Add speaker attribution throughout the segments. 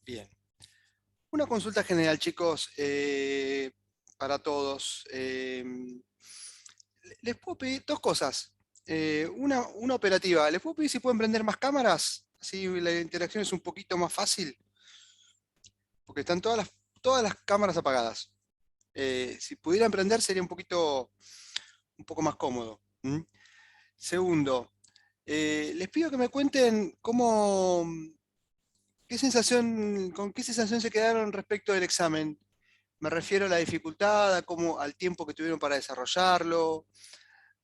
Speaker 1: Bien. Una consulta general, chicos, para todos. Les puedo pedir dos cosas. Una operativa. ¿Les puedo pedir si pueden prender más cámaras? Así la interacción es un poquito más fácil, porque están todas las cámaras apagadas. Si pudieran prender sería un poco más cómodo. ¿Mm? Segundo, les pido que me cuenten con qué sensación se quedaron respecto del examen. Me refiero a la dificultad, al tiempo que tuvieron para desarrollarlo,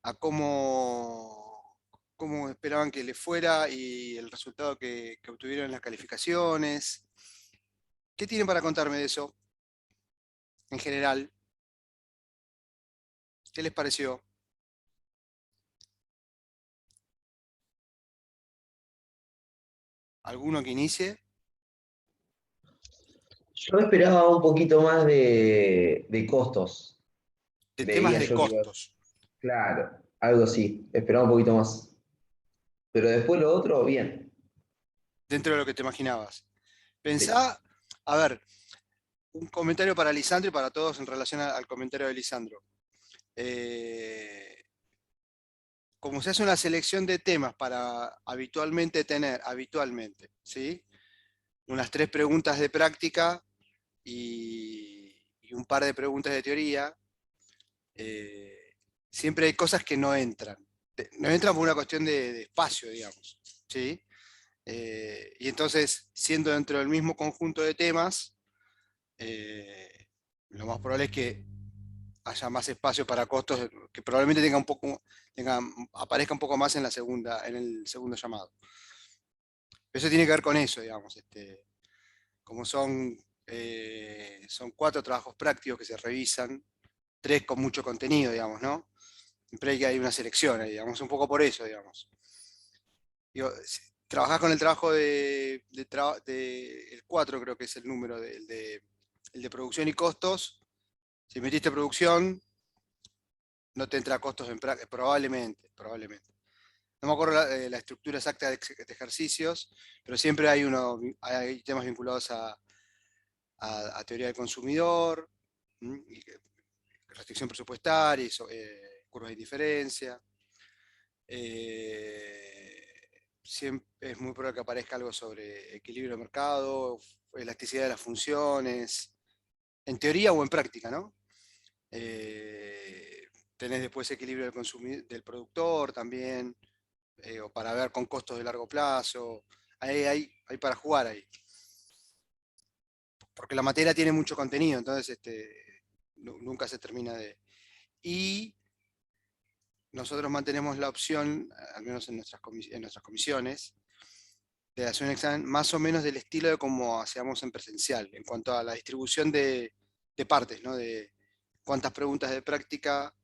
Speaker 1: a cómo esperaban que les fuera y el resultado que obtuvieron en las calificaciones. ¿Qué tienen para contarme de eso en general? ¿Qué les pareció? ¿Alguno que inicie?
Speaker 2: Yo esperaba un poquito más de costos.
Speaker 1: De temas
Speaker 2: Veía
Speaker 1: de
Speaker 2: yo que iba,
Speaker 1: costos,
Speaker 2: claro, algo así. Esperaba un poquito más. Pero después lo otro, bien.
Speaker 1: dentro de lo que te imaginabas.
Speaker 2: Sí.
Speaker 1: Pensá, a ver, un comentario para Lisandro y para todos en relación al comentario de Lisandro. Eh, Como se hace una selección de temas para habitualmente, ¿sí? Unas tres preguntas de práctica y un par de preguntas de teoría, eh, siempre hay cosas que no entran. No entran por una cuestión de espacio, digamos, ¿sí? Y entonces, siendo dentro del mismo conjunto de temas, lo más probable es que haya más espacio para costos, que probablemente aparezca un poco más en el segundo llamado. Eso tiene que ver con eso, digamos, como son cuatro trabajos prácticos que se revisan, tres con mucho contenido, digamos, ¿no? Siempre hay una selección ahí, digamos, un poco por eso, digamos. Digo, si trabajás con el trabajo el 4 creo que es el número, el de producción y costos. Si metiste producción, no te entra costos en práctica, probablemente. No me acuerdo la estructura exacta de ejercicios, pero siempre hay temas vinculados a teoría del consumidor, y restricción presupuestaria, curvas de indiferencia. Siempre es muy probable que aparezca algo sobre equilibrio de mercado, elasticidad de las funciones, en teoría o en práctica, ¿no? Tenés después equilibrio del productor también, o para ver con costos de largo plazo. Hay para jugar ahí, porque la materia tiene mucho contenido, entonces nunca se termina de... Y nosotros mantenemos la opción, al menos en nuestras comisiones, de hacer un examen más o menos del estilo de como hacíamos en presencial, en cuanto a la distribución de partes, ¿no? De cuántas preguntas de práctica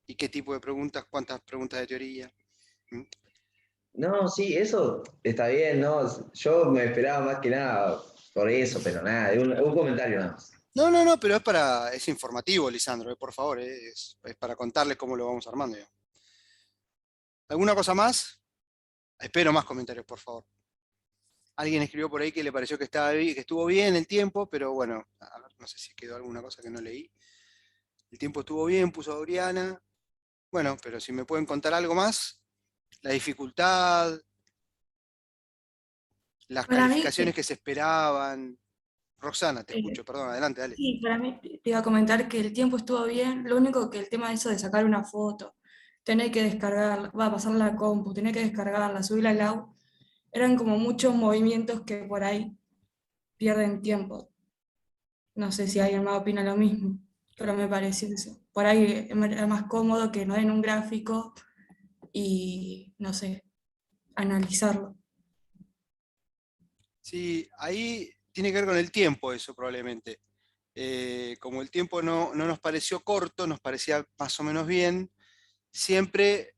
Speaker 1: y qué tipo de preguntas, cuántas preguntas de teoría. ¿Mm?
Speaker 2: No, sí, eso está bien, ¿no? Yo me esperaba más que nada por eso, pero nada, un comentario nada más.
Speaker 1: No, pero es informativo, Lisandro, por favor, es para contarles cómo lo vamos armando. ¿Ya? ¿Alguna cosa más? Espero más comentarios, por favor. Alguien escribió por ahí que le pareció que estuvo bien el tiempo, pero bueno, a ver, no sé si quedó alguna cosa que no leí. El tiempo estuvo bien, puso Adriana. Bueno, pero si me pueden contar algo más, la dificultad, las
Speaker 3: Para mí,
Speaker 1: calificaciones que se esperaban. Roxana, te
Speaker 3: eh,
Speaker 1: escucho, perdón, adelante, dale.
Speaker 3: sí, para mí te iba a comentar que el tiempo estuvo bien, lo único que el tema de eso de sacar una foto, tener que descargarla, va a pasar la compu, tener que descargarla, subirla al lado, eran como muchos movimientos que por ahí pierden tiempo. No sé si alguien más opina lo mismo, pero me pareció eso. Por ahí era más cómodo que no den un gráfico y, no sé, analizarlo.
Speaker 1: Sí, ahí tiene que ver con el tiempo eso probablemente. Como el tiempo no nos pareció corto, nos parecía más o menos bien, siempre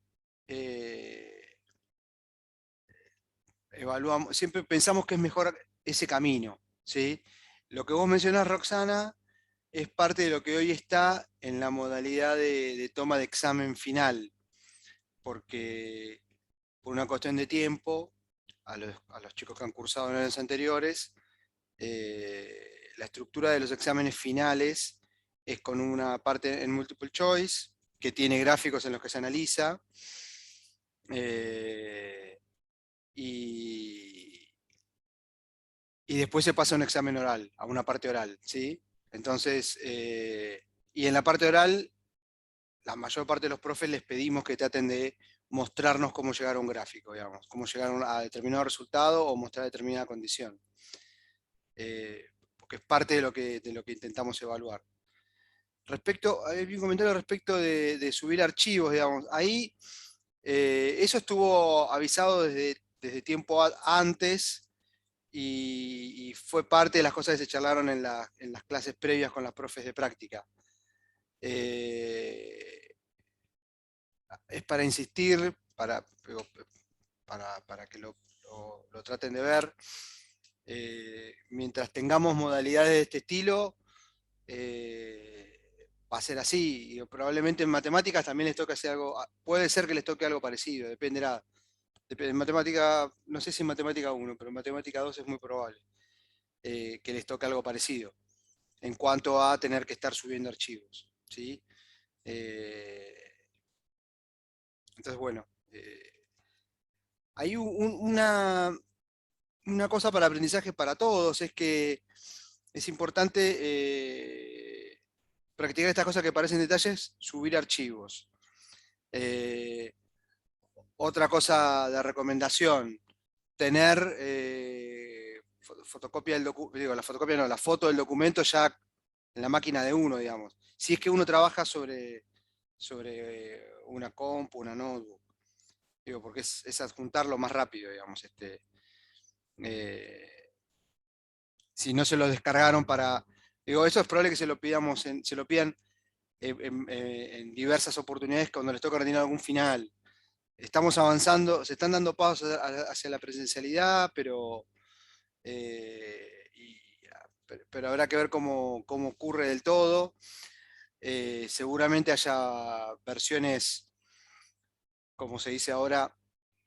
Speaker 1: siempre pensamos que es mejor ese camino, ¿sí? Lo que vos mencionás, Roxana, es parte de lo que hoy está en la modalidad de toma de examen final, porque por una cuestión de tiempo, a los chicos que han cursado en años anteriores, La estructura de los exámenes finales es con una parte en multiple choice, que tiene gráficos en los que se analiza, y después se pasa a un examen oral, a una parte oral, ¿sí? Entonces, y en la parte oral, la mayor parte de los profes les pedimos que traten de mostrarnos cómo llegar a un gráfico, digamos, cómo llegar a determinado resultado o mostrar determinada condición. Porque es parte de lo que intentamos evaluar. Hay un comentario respecto de subir archivos, digamos. Ahí, eso estuvo avisado desde tiempo antes y fue parte de las cosas que se charlaron en las clases previas con las profes de práctica. Es para insistir, para que lo traten de ver. Mientras tengamos modalidades de este estilo, va a ser así. Y probablemente en matemáticas también les toque hacer algo, puede ser que les toque algo parecido, dependerá. En matemática, no sé si en matemática 1, pero en matemática 2 es muy probable que les toque algo parecido en cuanto a tener que estar subiendo archivos, ¿sí? Entonces, bueno, hay una cosa para aprendizaje para todos, es que es importante practicar estas cosas que parecen detalles, subir archivos. Otra cosa de recomendación, tener fotocopia del documento, digo, la fotocopia no, la foto del documento ya en la máquina de uno, digamos. Si es que uno trabaja sobre una compu, una notebook. Digo, porque es adjuntarlo más rápido, digamos. Si no se lo descargaron para. Digo, eso es probable que se lo pidan en diversas oportunidades cuando les toca rendir algún final. Estamos avanzando, se están dando pasos hacia la presencialidad, pero habrá que ver cómo ocurre del todo. Seguramente haya versiones, como se dice ahora,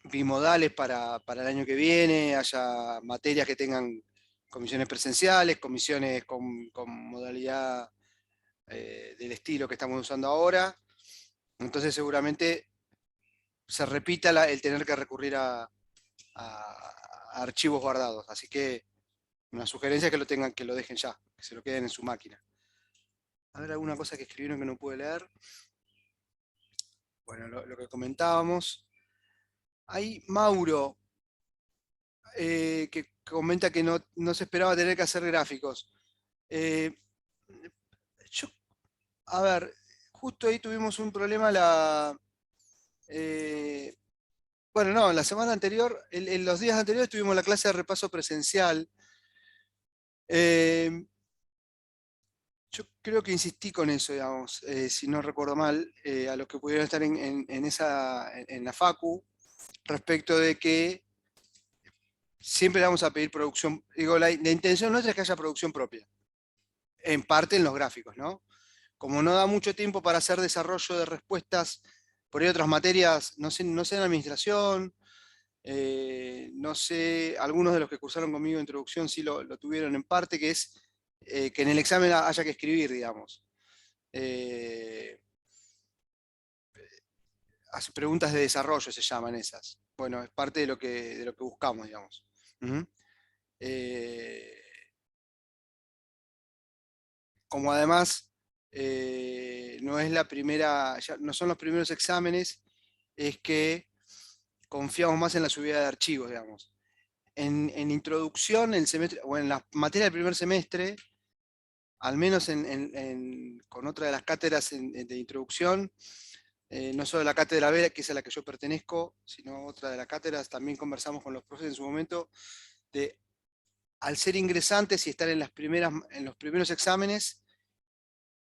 Speaker 1: bimodales para el año que viene, haya materias que tengan comisiones presenciales, comisiones con modalidad del estilo que estamos usando ahora. Entonces seguramente se repita el tener que recurrir a archivos guardados. Así que una sugerencia es que lo dejen ya, que se lo queden en su máquina. A ver, alguna cosa que escribieron que no pude leer. Bueno, lo que comentábamos. Hay Mauro, que comenta que no se esperaba tener que hacer gráficos. Eh, yo, a ver, justo ahí tuvimos un problema bueno, no, la semana anterior, en los días anteriores tuvimos la clase de repaso presencial. Yo creo que insistí con eso, digamos, si no recuerdo mal, a los que pudieron estar en la Facu, respecto de que siempre le vamos a pedir producción. Digo, la intención nuestra es que haya producción propia, en parte en los gráficos, ¿no? Como no da mucho tiempo para hacer desarrollo de respuestas, por ahí otras materias, no sé en administración, no sé, algunos de los que cursaron conmigo introducción sí lo tuvieron en parte, que es que en el examen haya que escribir, digamos. Preguntas de desarrollo se llaman esas. Bueno, es parte de lo que buscamos, digamos. Como además no es la primera, no son los primeros exámenes, es que confiamos más en la subida de archivos, digamos. En introducción, el semestre, o en la materia del primer semestre, al menos con otra de las cátedras de introducción, no solo la cátedra B, que es a la que yo pertenezco, sino otra de las cátedras, también conversamos con los profes en su momento, de al ser ingresantes y estar en los primeros exámenes,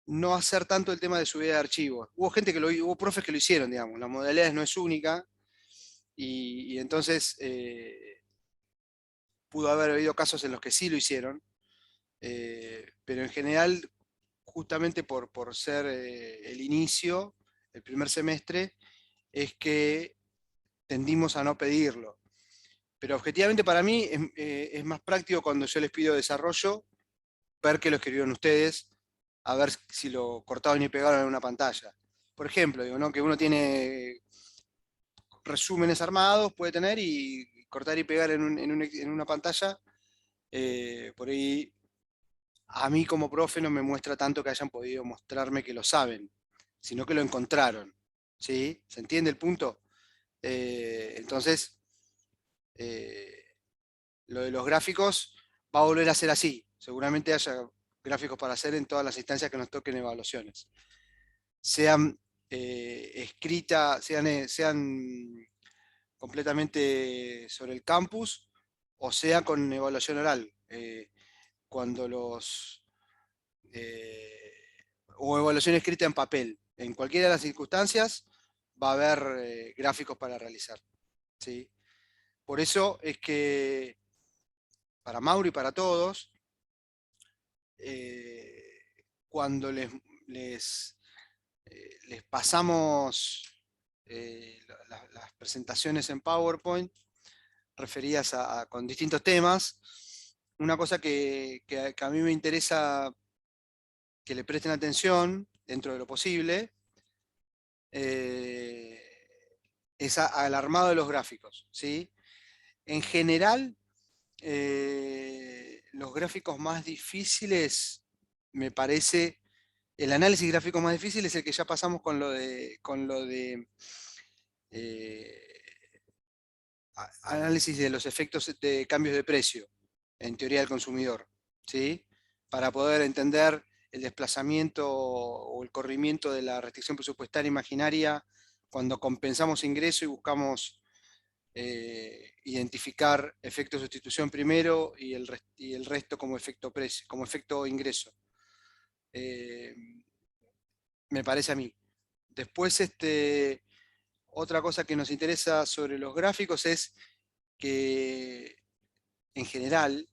Speaker 1: no hacer tanto el tema de subida de archivos. Hubo profes que lo hicieron, digamos, la modalidad no es única, y entonces pudo haber habido casos en los que sí lo hicieron, pero en general, justamente por ser el inicio, el primer semestre, es que tendimos a no pedirlo. Pero objetivamente para mí es más práctico cuando yo les pido desarrollo, ver que lo escribieron ustedes, a ver si lo cortaron y pegaron en una pantalla. Por ejemplo, digo, ¿no? Que uno tiene resúmenes armados, puede tener, y cortar y pegar en una pantalla, por ahí a mí como profe no me muestra tanto que hayan podido mostrarme que lo saben, sino que lo encontraron. ¿Sí? ¿Se entiende el punto? Entonces, lo de los gráficos va a volver a ser así. Seguramente haya gráficos para hacer en todas las instancias que nos toquen evaluaciones. Sean escritas, sean completamente sobre el campus o sea con evaluación oral. Cuando o evaluación escrita en papel. En cualquiera de las circunstancias va a haber gráficos para realizar. ¿Sí? Por eso es que para Mauro y para todos, cuando les pasamos las presentaciones en PowerPoint referidas con distintos temas, una cosa que a mí me interesa que le presten atención dentro de lo posible es al armado de los gráficos. ¿Sí? En general, los gráficos más difíciles, me parece, el análisis gráfico más difícil es el que ya pasamos con lo de análisis de los efectos de cambios de precio en teoría del consumidor, ¿sí? Para poder entender el desplazamiento o el corrimiento de la restricción presupuestaria imaginaria cuando compensamos ingreso y buscamos identificar efecto sustitución primero y el resto como efecto precio, como efecto ingreso. Me parece a mí. Después, otra cosa que nos interesa sobre los gráficos es que, en general,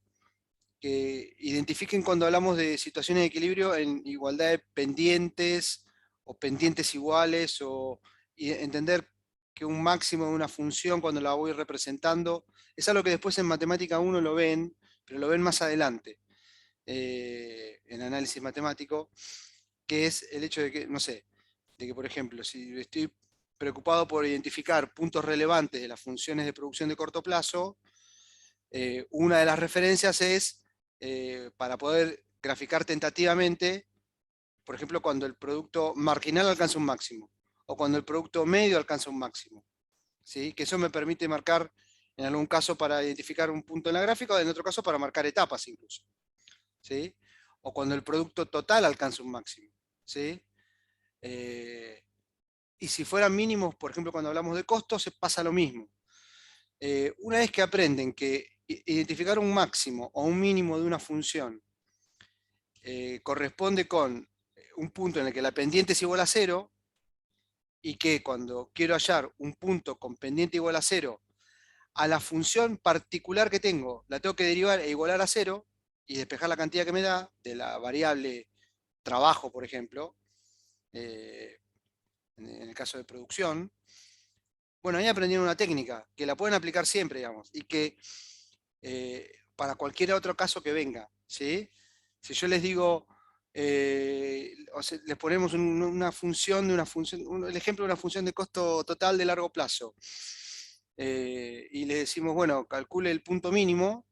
Speaker 1: que identifiquen cuando hablamos de situaciones de equilibrio en igualdad de pendientes o pendientes iguales, y entender que un máximo de una función cuando la voy representando es algo que después en matemática 1 lo ven, pero lo ven más adelante en análisis matemático, que es el hecho de que, no sé, de que por ejemplo, si estoy preocupado por identificar puntos relevantes de las funciones de producción de corto plazo, una de las referencias es para poder graficar tentativamente, por ejemplo, cuando el producto marginal alcanza un máximo o cuando el producto medio alcanza un máximo. ¿Sí? Que eso me permite marcar, en algún caso, para identificar un punto en la gráfica, o en otro caso, para marcar etapas incluso. ¿Sí? O cuando el producto total alcanza un máximo. ¿Sí? Y si fueran mínimos, por ejemplo, cuando hablamos de costos, se pasa lo mismo. Una vez que aprenden que identificar un máximo o un mínimo de una función corresponde con un punto en el que la pendiente es igual a 0, y que cuando quiero hallar un punto con pendiente igual a 0, a la función particular que tengo, la tengo que derivar e igualar a 0 y despejar la cantidad que me da de la variable trabajo, por ejemplo, en el caso de producción. Bueno, ahí aprendieron una técnica que la pueden aplicar siempre, digamos, y que para cualquier otro caso que venga, ¿sí? Si yo les digo, o sea, les ponemos una función el ejemplo de una función de costo total de largo plazo, y le decimos, bueno, calcule el punto mínimo,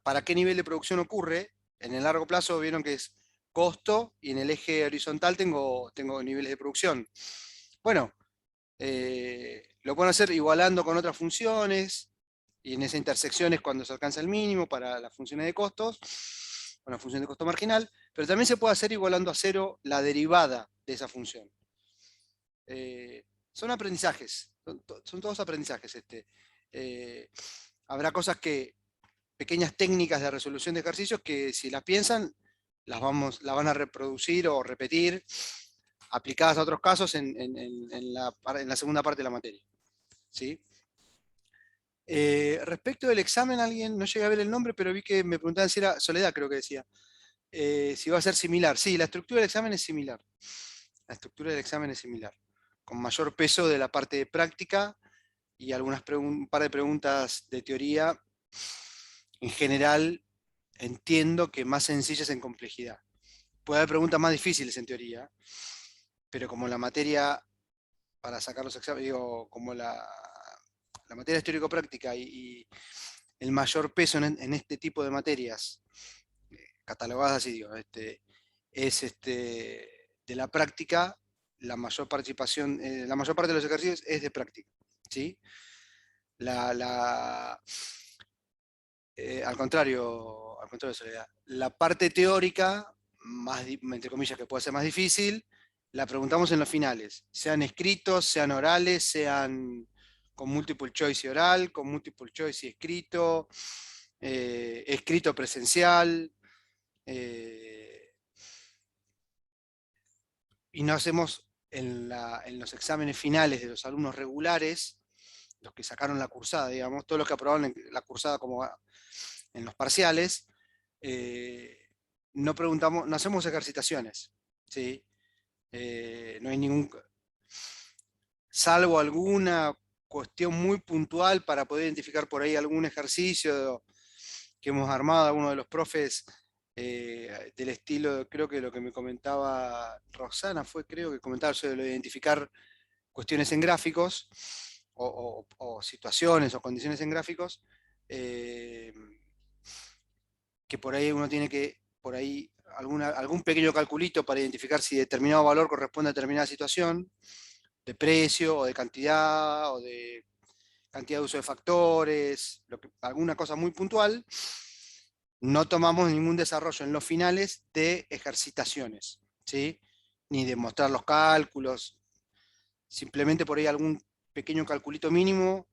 Speaker 1: para qué nivel de producción ocurre. En el largo plazo vieron que es costo, y en el eje horizontal tengo niveles de producción. Bueno, lo pueden hacer igualando con otras funciones, y en esa intersección es cuando se alcanza el mínimo para las funciones de costos, una función de costo marginal, pero también se puede hacer igualando a 0 la derivada de esa función. Son aprendizajes, son todos aprendizajes. Habrá cosas pequeñas técnicas de resolución de ejercicios que si las piensan, las van a reproducir o repetir aplicadas a otros casos en la segunda parte de la materia. ¿Sí? Respecto del examen, alguien, no llegué a ver el nombre, pero vi que me preguntaban si era Soledad, creo que decía, si va a ser similar. Sí, la estructura del examen es similar. La estructura del examen es similar, con mayor peso de la parte de práctica y un par de preguntas de teoría. En general, entiendo que más sencillas en complejidad. Puede haber preguntas más difíciles en teoría, pero como la materia, para sacar los exámenes, digo, como la materia es teórico-práctica y el mayor peso en este tipo de materias, catalogadas así, digo, es de la práctica, la mayor participación, la mayor parte de los ejercicios es de práctica, ¿sí? La, al contrario de Soledad, la parte teórica, entre comillas, que puede ser más difícil, la preguntamos en los finales, sean escritos, sean orales, sean con multiple choice y oral, con multiple choice y escrito, escrito presencial, y no hacemos en los exámenes finales de los alumnos regulares, los que sacaron la cursada, digamos, todos los que aprobaron la cursada como en los parciales, no preguntamos, no hacemos ejercitaciones, ¿sí? No hay ningún, salvo alguna cuestión muy puntual para poder identificar por ahí algún ejercicio que hemos armado, alguno de los profes del estilo, creo que lo que me comentaba Roxana fue, creo que comentaba sobre lo de identificar cuestiones en gráficos o situaciones o condiciones en gráficos, que por ahí uno tiene que, por ahí, algún pequeño calculito para identificar si determinado valor corresponde a determinada situación, de precio o de cantidad o de cantidad de uso de factores, alguna cosa muy puntual. No tomamos ningún desarrollo en los finales de ejercitaciones, ¿sí? Ni de mostrar los cálculos, simplemente por ahí algún pequeño calculito mínimo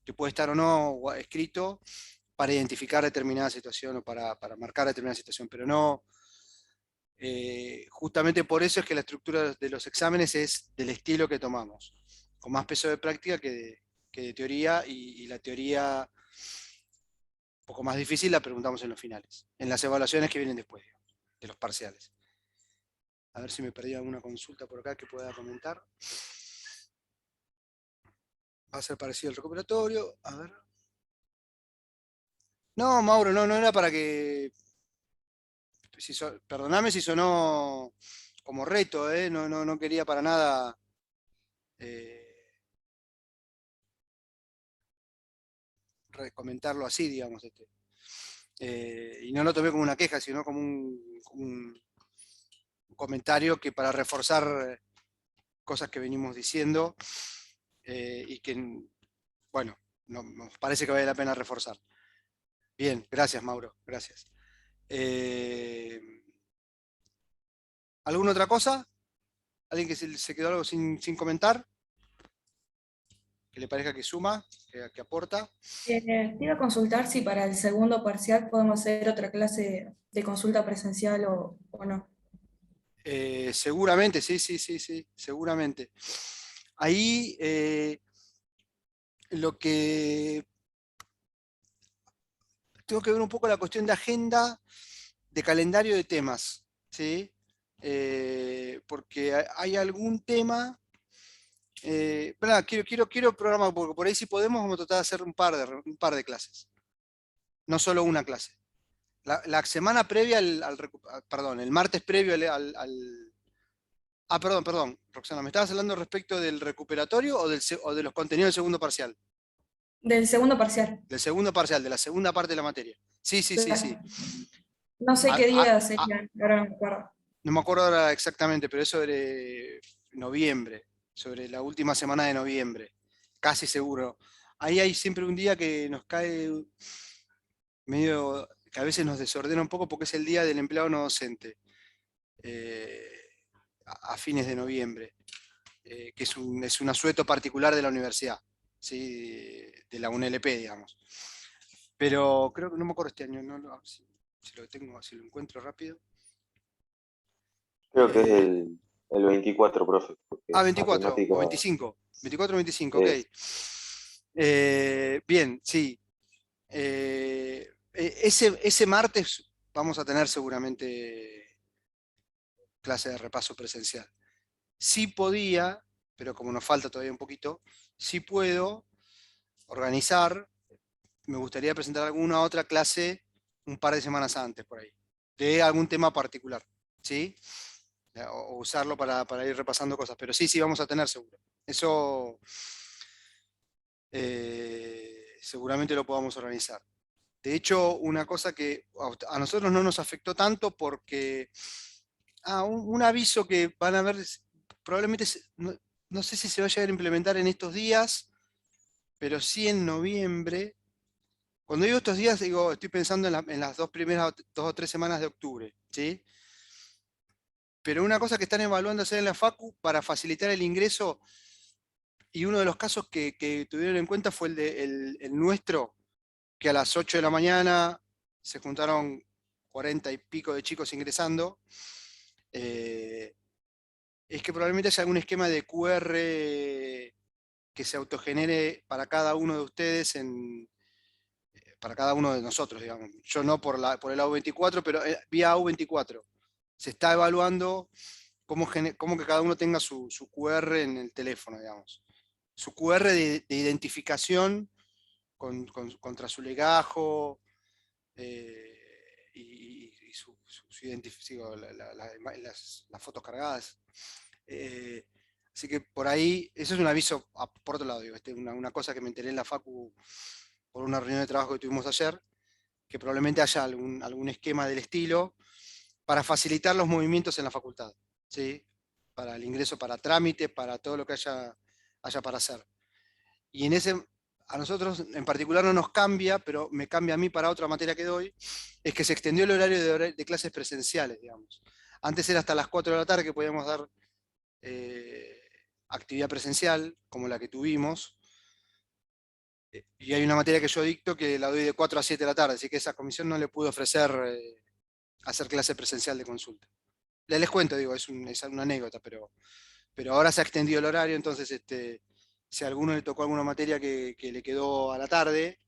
Speaker 1: que puede estar o no escrito para identificar determinada situación o para marcar determinada situación, pero no, justamente por eso es que la estructura de los exámenes es del estilo que tomamos, con más peso de práctica que de teoría, y la teoría un poco más difícil la preguntamos en los finales, en las evaluaciones que vienen después, digamos, de los parciales. A ver si me perdí alguna consulta por acá que pueda comentar. Va a ser parecido al recuperatorio. A ver. No, Mauro, no era para que... perdoname si sonó como reto, ¿eh? No quería para nada eh, comentarlo así, digamos. Y no lo tomé como una queja, sino como un comentario que para reforzar cosas que venimos diciendo y que, bueno, nos parece que vale la pena reforzar. Bien, gracias, Mauro, gracias. ¿Alguna otra cosa? ¿Alguien que se quedó algo sin comentar? ¿Que le parezca que suma, que aporta?
Speaker 3: Te iba a consultar si para el segundo parcial podemos hacer otra clase de consulta presencial o no.
Speaker 1: Seguramente, sí, seguramente. Ahí lo que tengo que ver un poco la cuestión de agenda, de calendario de temas, ¿sí? Porque hay algún tema, quiero programar, porque por ahí si podemos vamos a tratar de hacer un par de clases, no solo una clase. La semana previa perdón, el martes previo perdón, Roxana, ¿me estabas hablando respecto del recuperatorio o de los contenidos del segundo parcial?
Speaker 3: Del segundo parcial.
Speaker 1: Del segundo parcial, de la segunda parte de la materia. Sí.
Speaker 3: Claro. No sé
Speaker 1: A-
Speaker 3: qué
Speaker 1: a-
Speaker 3: día
Speaker 1: a-
Speaker 3: serían, ahora no me acuerdo.
Speaker 1: no me acuerdo ahora exactamente, pero es sobre noviembre, sobre la última semana de noviembre, casi seguro. Ahí hay siempre un día que nos cae medio, que a veces nos desordena un poco porque es el día del empleado no docente, eh, a fines de noviembre, que es un asueto particular de la universidad, ¿sí? De la UNLP, digamos. Pero creo que no me acuerdo este año, si lo tengo, si lo encuentro rápido.
Speaker 4: Creo que es el 24, profe, porque
Speaker 1: 24
Speaker 4: matemática,
Speaker 1: o 25. 24 o 25, ok.
Speaker 4: sí.
Speaker 1: Bien, sí. Ese martes vamos a tener seguramente clase de repaso presencial. Sí podía, pero como nos falta todavía un poquito, sí puedo organizar, me gustaría presentar alguna otra clase un par de semanas antes por ahí, de algún tema particular, ¿sí? O usarlo para ir repasando cosas, pero sí, vamos a tener seguro. Eso seguramente lo podamos organizar. De hecho, una cosa que a nosotros no nos afectó tanto porque un aviso que van a ver, probablemente, no sé si se va a llegar a implementar en estos días, pero sí en noviembre. Cuando digo estos días, digo, estoy pensando en las dos primeras 2 o 3 semanas de octubre, ¿sí? Pero una cosa que están evaluando hacer en la Facu para facilitar el ingreso, y uno de los casos que tuvieron en cuenta fue el nuestro, que a las 8 de la mañana se juntaron 40 y pico de chicos ingresando. Es que probablemente haya algún esquema de QR que se autogenere para cada uno de ustedes, para cada uno de nosotros, digamos. Yo no por el AU24, pero vía AU24. Se está evaluando cómo que cada uno tenga su QR en el teléfono, digamos. Su QR de identificación contra su legajo y las fotos cargadas. Así que por ahí, eso es un aviso, por otro lado, digo, una cosa que me enteré en la Facu por una reunión de trabajo que tuvimos ayer, que probablemente haya algún esquema del estilo para facilitar los movimientos en la facultad, ¿sí? Para el ingreso, para trámite, para todo lo que haya para hacer. Y a nosotros en particular no nos cambia, pero me cambia a mí para otra materia que doy, es que se extendió el horario de clases presenciales, digamos. Antes era hasta las 4 de la tarde que podíamos dar actividad presencial, como la que tuvimos, y hay una materia que yo dicto que la doy de 4 a 7 de la tarde, así que esa comisión no le pude ofrecer hacer clase presencial de consulta. Les cuento, digo, es una anécdota, pero ahora se ha extendido el horario, entonces si a alguno le tocó alguna materia que le quedó a la tarde,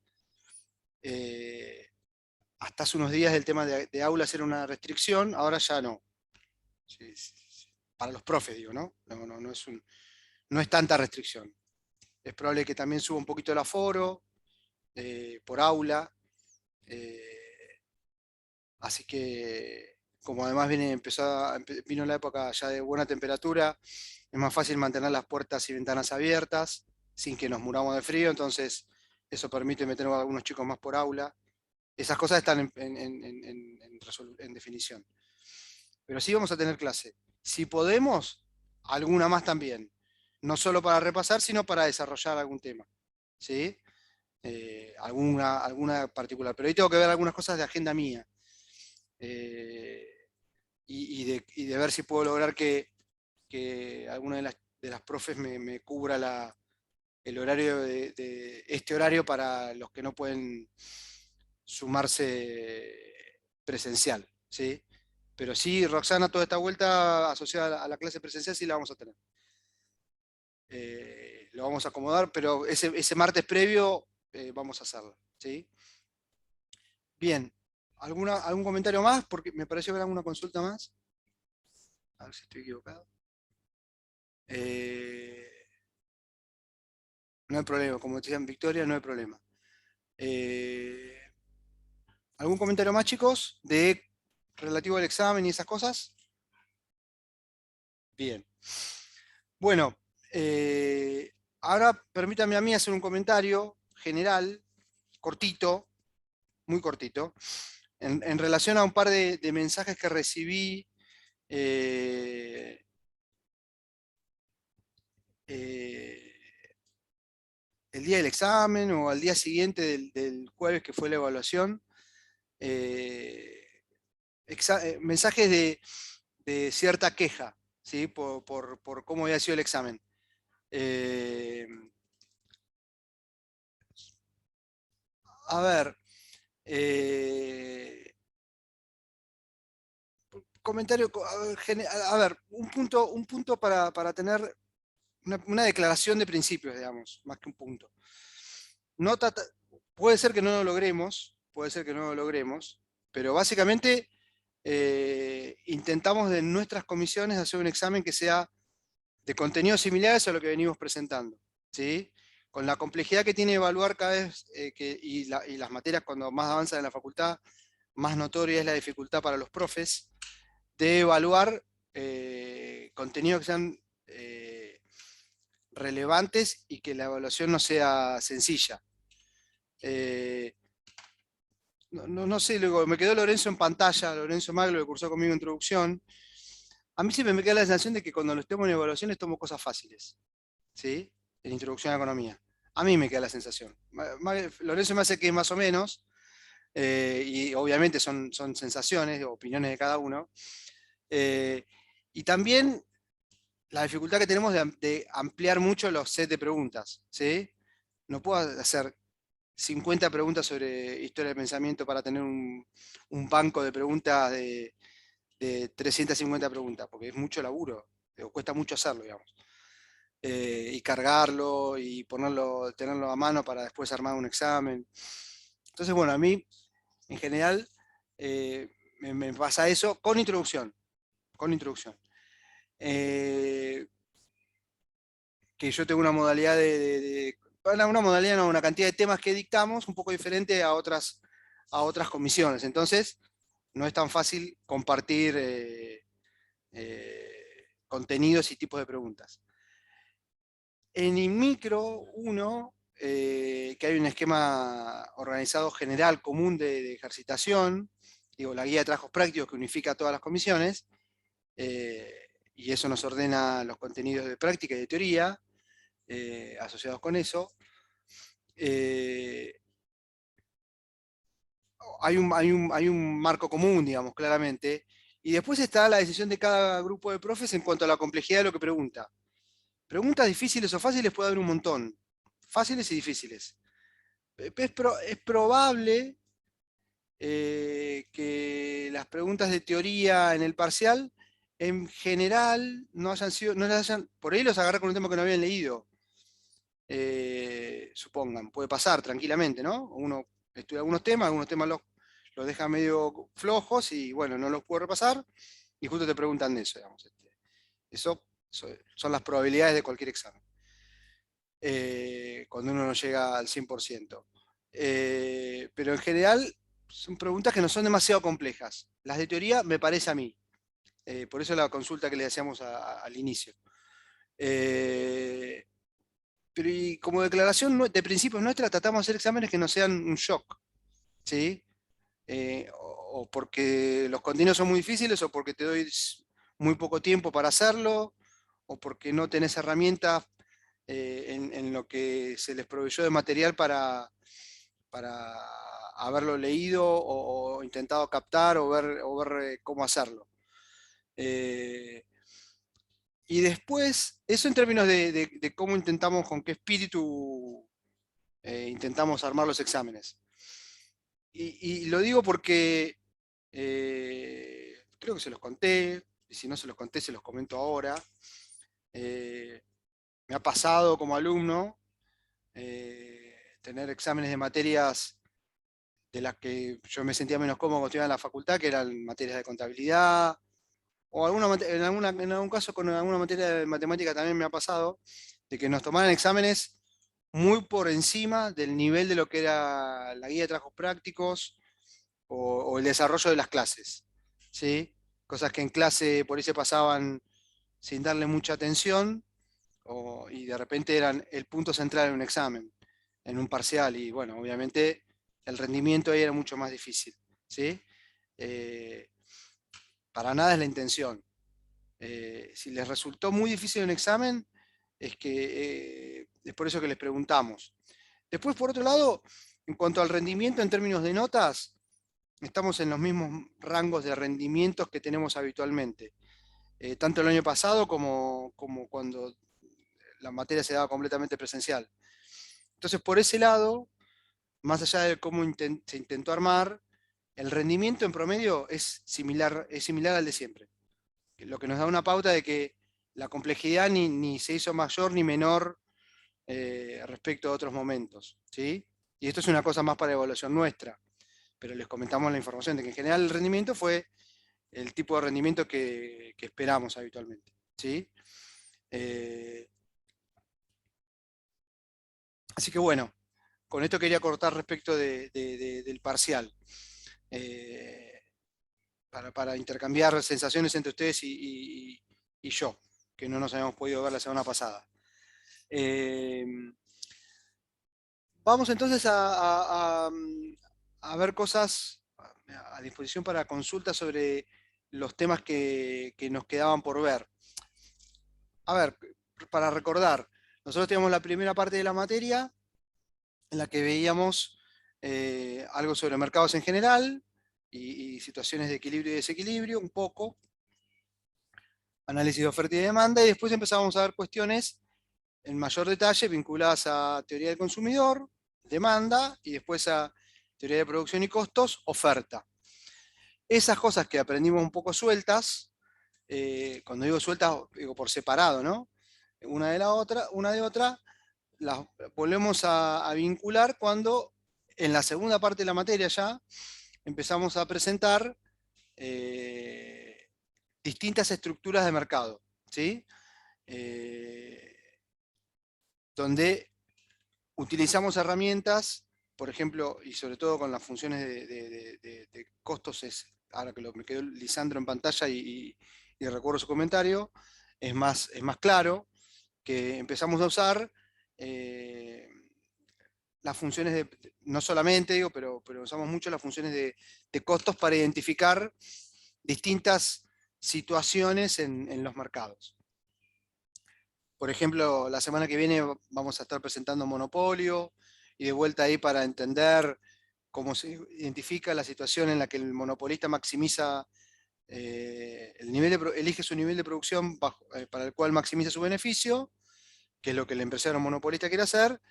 Speaker 1: hasta hace unos días el tema de aulas era una restricción, ahora ya no. Sí, sí, sí. Para los profes, digo, ¿no? No es tanta restricción. Es probable que también suba un poquito el aforo por aula. Así que, como además vino la época ya de buena temperatura, es más fácil mantener las puertas y ventanas abiertas sin que nos muramos de frío, entonces eso permite meter a algunos chicos más por aula. Esas cosas están en definición. Pero sí vamos a tener clase. Si podemos, alguna más también. No solo para repasar, sino para desarrollar algún tema. ¿Sí? Alguna particular. Pero ahí tengo que ver algunas cosas de agenda mía. Y de ver si puedo lograr que alguna de las profes me cubra el horario de este horario para los que no pueden sumarse presencial, ¿sí? Pero sí, Roxana, toda esta vuelta asociada a la clase presencial sí la vamos a tener. Lo vamos a acomodar, pero ese martes previo vamos a hacerlo, ¿sí? Bien, ¿algún comentario más? Porque me pareció ver alguna consulta más. A ver si estoy equivocado. No hay problema, como decía en Victoria, no hay problema. ¿Algún comentario más, chicos, relativo al examen y esas cosas? Bien. Bueno, ahora permítame a mí hacer un comentario general, cortito, muy cortito, en relación a un par de mensajes que recibí el día del examen o al día siguiente del jueves que fue la evaluación. Mensajes de cierta queja, ¿sí? por cómo había sido el examen. A ver, comentario, a ver, un punto para tener una declaración de principios, digamos, más que un punto. Puede ser que no lo logremos, pero básicamente intentamos de nuestras comisiones hacer un examen que sea de contenidos similares a lo que venimos presentando, ¿sí? con la complejidad que tiene evaluar cada vez, y las materias cuando más avanzan en la facultad, más notoria es la dificultad para los profes de evaluar contenidos que sean relevantes y que la evaluación no sea sencilla. No sé, luego me quedó Lorenzo en pantalla, Lorenzo Maglo, que cursó conmigo introducción. A mí siempre me queda la sensación de que cuando lo estemos en evaluaciones tomo cosas fáciles, ¿sí? En introducción a economía. A mí me queda la sensación. Lorenzo me hace que es más o menos, y obviamente son sensaciones, opiniones de cada uno. Y también la dificultad que tenemos de ampliar mucho los sets de preguntas, ¿sí? No puedo hacer 50 preguntas sobre historia del pensamiento para tener un banco de preguntas de 350 preguntas, porque es mucho laburo, o cuesta mucho hacerlo, digamos. Y cargarlo, y ponerlo, tenerlo a mano para después armar un examen. Entonces, bueno, a mí, en general, me pasa eso con introducción. Con introducción. Que yo tengo una modalidad una modalidad, no, una cantidad de temas que dictamos un poco diferente a otras comisiones. Entonces, no es tan fácil compartir contenidos y tipos de preguntas. En INMICRO 1, que hay un esquema organizado general común de ejercitación, digo, la guía de trabajos prácticos que unifica a todas las comisiones, y eso nos ordena los contenidos de práctica y de teoría asociados con eso. Hay un marco común, digamos, claramente, y después está la decisión de cada grupo de profes en cuanto a la complejidad de lo que pregunta. Preguntas difíciles o fáciles puede haber un montón, fáciles y difíciles. Es probable que las preguntas de teoría en el parcial, en general, no las hayan, por ahí los agarré con un tema que no habían leído. Supongan, puede pasar tranquilamente, ¿no? Uno estudia algunos temas los deja medio flojos y bueno, no los puede repasar y justo te preguntan de eso, digamos. Eso son las probabilidades de cualquier examen, cuando uno no llega al 100%. Pero en general son preguntas que no son demasiado complejas. Las de teoría me parece a mí. Por eso la consulta que le hacíamos al inicio. Pero y como declaración de principios nuestra, tratamos de hacer exámenes que no sean un shock, ¿sí? O porque los contenidos son muy difíciles, o porque te doy muy poco tiempo para hacerlo, o porque no tenés herramientas en lo que se les proveyó de material para haberlo leído o intentado captar o ver cómo hacerlo. Y después, eso en términos de cómo intentamos, con qué espíritu intentamos armar los exámenes. Y lo digo porque creo que se los conté, y si no se los conté, se los comento ahora. Me ha pasado como alumno tener exámenes de materias de las que yo me sentía menos cómodo cuando estudiaba en la facultad, que eran materias de contabilidad, o en algún caso con alguna materia de matemática también me ha pasado, de que nos tomaran exámenes muy por encima del nivel de lo que era la guía de trabajos prácticos o el desarrollo de las clases, ¿sí? Cosas que en clase por ahí se pasaban sin darle mucha atención y de repente eran el punto central en un examen, en un parcial, y bueno, obviamente el rendimiento ahí era mucho más difícil, ¿sí? Para nada es la intención. Si les resultó muy difícil un examen, es por eso que les preguntamos. Después, por otro lado, en cuanto al rendimiento en términos de notas, estamos en los mismos rangos de rendimientos que tenemos habitualmente, tanto el año pasado como cuando la materia se daba completamente presencial. Entonces, por ese lado, más allá de cómo se intentó armar, el rendimiento en promedio es similar al de siempre. Lo que nos da una pauta de que la complejidad ni se hizo mayor ni menor respecto a otros momentos, ¿sí? Y esto es una cosa más para evaluación nuestra, pero les comentamos la información de que en general el rendimiento fue el tipo de rendimiento que esperamos habitualmente, ¿sí? Así que bueno, con esto quería cortar respecto del parcial. Para intercambiar sensaciones entre ustedes y yo, que no nos habíamos podido ver la semana pasada. Vamos entonces a ver cosas a disposición para consulta sobre los temas que nos quedaban por ver. A ver, para recordar, nosotros teníamos la primera parte de la materia en la que veíamos algo sobre mercados en general y situaciones de equilibrio y desequilibrio, un poco, análisis de oferta y demanda, y después empezábamos a ver cuestiones en mayor detalle vinculadas a teoría del consumidor, demanda, y después a teoría de producción y costos, oferta. Esas cosas que aprendimos un poco sueltas, cuando digo sueltas, digo por separado, ¿no? Una de otra, las volvemos a vincular cuando en la segunda parte de la materia ya empezamos a presentar distintas estructuras de mercado, ¿sí? Donde utilizamos herramientas, por ejemplo, y sobre todo con las funciones de costos, ahora que me quedó Lisandro en pantalla y recuerdo su comentario, es más claro que empezamos a usar las funciones no solamente, digo, pero usamos mucho las funciones de costos para identificar distintas situaciones en los mercados. Por ejemplo, la semana que viene vamos a estar presentando monopolio y de vuelta ahí para entender cómo se identifica la situación en la que el monopolista maximiza elige su nivel de producción para el cual maximiza su beneficio, que es lo que el empresario monopolista quiere hacer.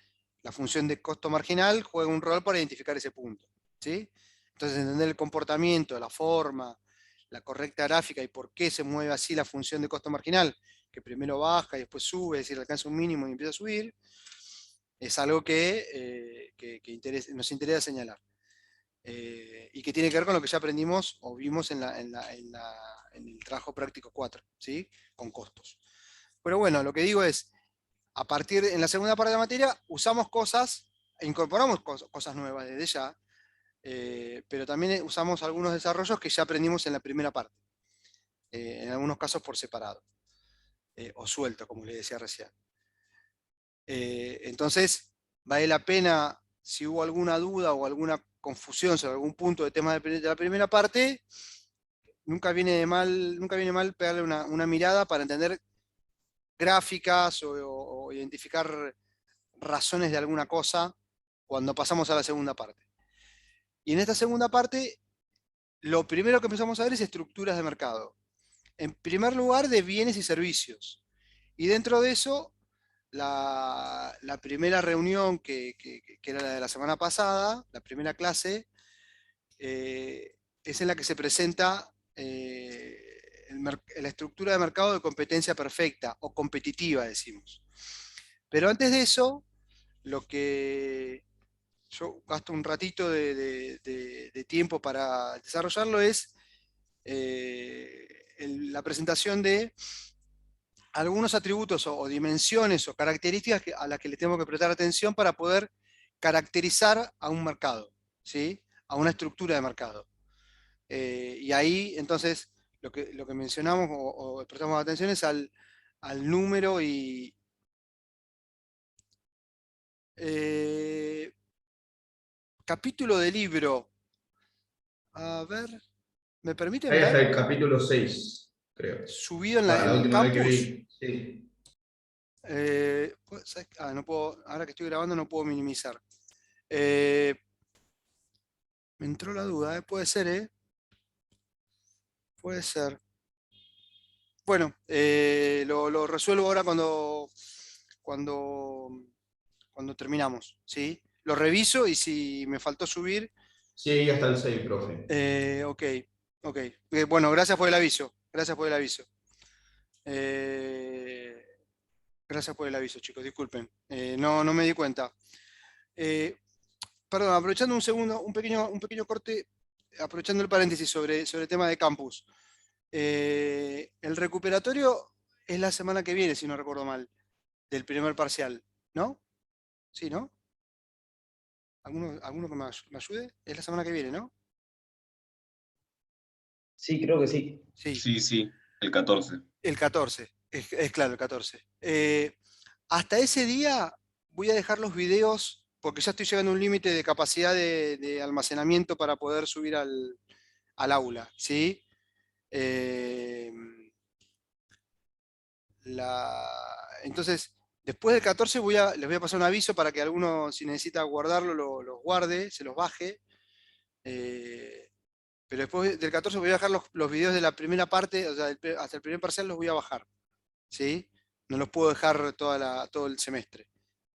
Speaker 1: La función de costo marginal juega un rol para identificar ese punto, ¿sí? Entonces, entender el comportamiento, la forma, la correcta gráfica y por qué se mueve así la función de costo marginal, que primero baja y después sube, es decir, alcanza un mínimo y empieza a subir, es algo que nos interesa señalar. Y que tiene que ver con lo que ya aprendimos o vimos en el trabajo práctico 4, ¿sí? Con costos. Pero bueno, lo que digo es, en la segunda parte de la materia, usamos cosas, incorporamos cosas nuevas desde ya, pero también usamos algunos desarrollos que ya aprendimos en la primera parte, en algunos casos por separado, o suelto, como les decía recién. Entonces, vale la pena, si hubo alguna duda o alguna confusión sobre algún punto de tema de la primera parte, nunca viene mal pegarle una mirada para entender gráficas o identificar razones de alguna cosa cuando pasamos a la segunda parte. Y en esta segunda parte, lo primero que empezamos a ver es estructuras de mercado. En primer lugar, de bienes y servicios. Y dentro de eso, la primera reunión que era la de la semana pasada, la primera clase, es en la que se presenta la estructura de mercado de competencia perfecta o competitiva, decimos. Pero antes de eso, lo que yo gasto un ratito de tiempo para desarrollarlo es la presentación de algunos atributos o dimensiones o características a las que le tengo que prestar atención para poder caracterizar a un mercado, ¿sí? A una estructura de mercado. Y ahí, entonces, lo que mencionamos o prestamos atención es al número y... capítulo de libro. A ver, ¿me permiten
Speaker 5: Ahí hasta
Speaker 1: ver?
Speaker 5: el capítulo 6, creo.
Speaker 1: Subido en
Speaker 5: La
Speaker 1: el
Speaker 5: última vez que
Speaker 1: campus.
Speaker 5: vi. Sí.
Speaker 1: No puedo, ahora que estoy grabando no puedo minimizar. Me entró la duda, puede ser, ¿eh? Puede ser. Bueno, lo resuelvo ahora cuando terminamos, ¿sí? Lo reviso y si me faltó subir.
Speaker 5: Sí, hasta el 6, profe.
Speaker 1: Ok. Bueno, gracias por el aviso. Gracias por el aviso. Gracias por el aviso, chicos, disculpen. No me di cuenta. Perdón, aprovechando un segundo, un pequeño corte, aprovechando el paréntesis sobre el tema de campus. El recuperatorio es la semana que viene, si no recuerdo mal, del primer parcial, ¿no? Sí, ¿no? ¿Alguno que me ayude? Es la semana que viene, ¿no?
Speaker 2: Sí, creo que sí.
Speaker 1: Sí,
Speaker 6: Sí, el 14.
Speaker 1: el 14. Es claro, el 14. Hasta ese día voy a dejar los videos, porque ya estoy llegando a un límite de capacidad de almacenamiento para poder subir al aula, ¿sí? Eh, entonces, después del 14 les voy a pasar un aviso para que alguno, si necesita guardarlo, lo guarde, se los baje. Pero después del 14 voy a dejar los videos de la primera parte, o sea, hasta el primer parcial los voy a bajar, ¿sí? No los puedo dejar todo el semestre,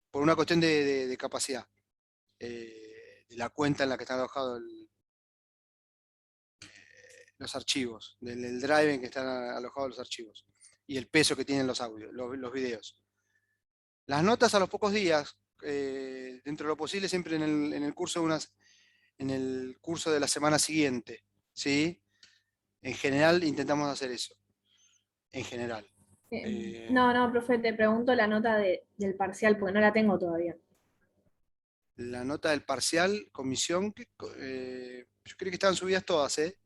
Speaker 1: por una cuestión de capacidad, de la cuenta en la que están alojados los archivos, del drive en que están alojados los archivos, y el peso que tienen los audios, los videos. Las notas a los pocos días, dentro de lo posible, siempre en el curso de la semana siguiente, ¿sí? En general intentamos hacer eso, en general.
Speaker 7: No, profe, te pregunto la nota del parcial, porque no la tengo todavía.
Speaker 1: La nota del parcial, comisión, yo creo que estaban subidas todas, ¿eh?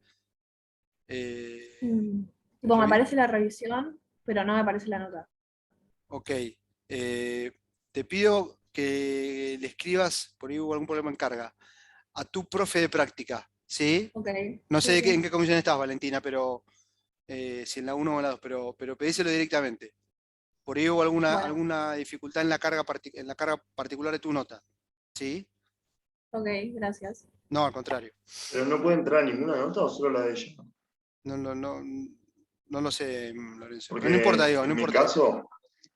Speaker 7: Tipo, me aparece la revisión, pero no me aparece la nota.
Speaker 1: Ok. Te pido que le escribas, por ahí hubo algún problema en carga, a tu profe de práctica, ¿sí?
Speaker 7: Ok.
Speaker 1: No sé
Speaker 7: Sí.
Speaker 1: en qué comisión estás, Valentina, pero si en la 1 o en la 2, pero pedíselo directamente. Por ahí hubo
Speaker 7: Bueno.
Speaker 1: alguna dificultad en la carga particular de tu nota, ¿sí?
Speaker 7: Ok, gracias.
Speaker 1: No, al contrario.
Speaker 8: ¿Pero no puede entrar ninguna nota o solo la de ella?
Speaker 1: No lo sé, Lorenzo.
Speaker 8: Porque
Speaker 1: Pero no importa, digo, no
Speaker 8: en mi
Speaker 1: importa.
Speaker 8: caso,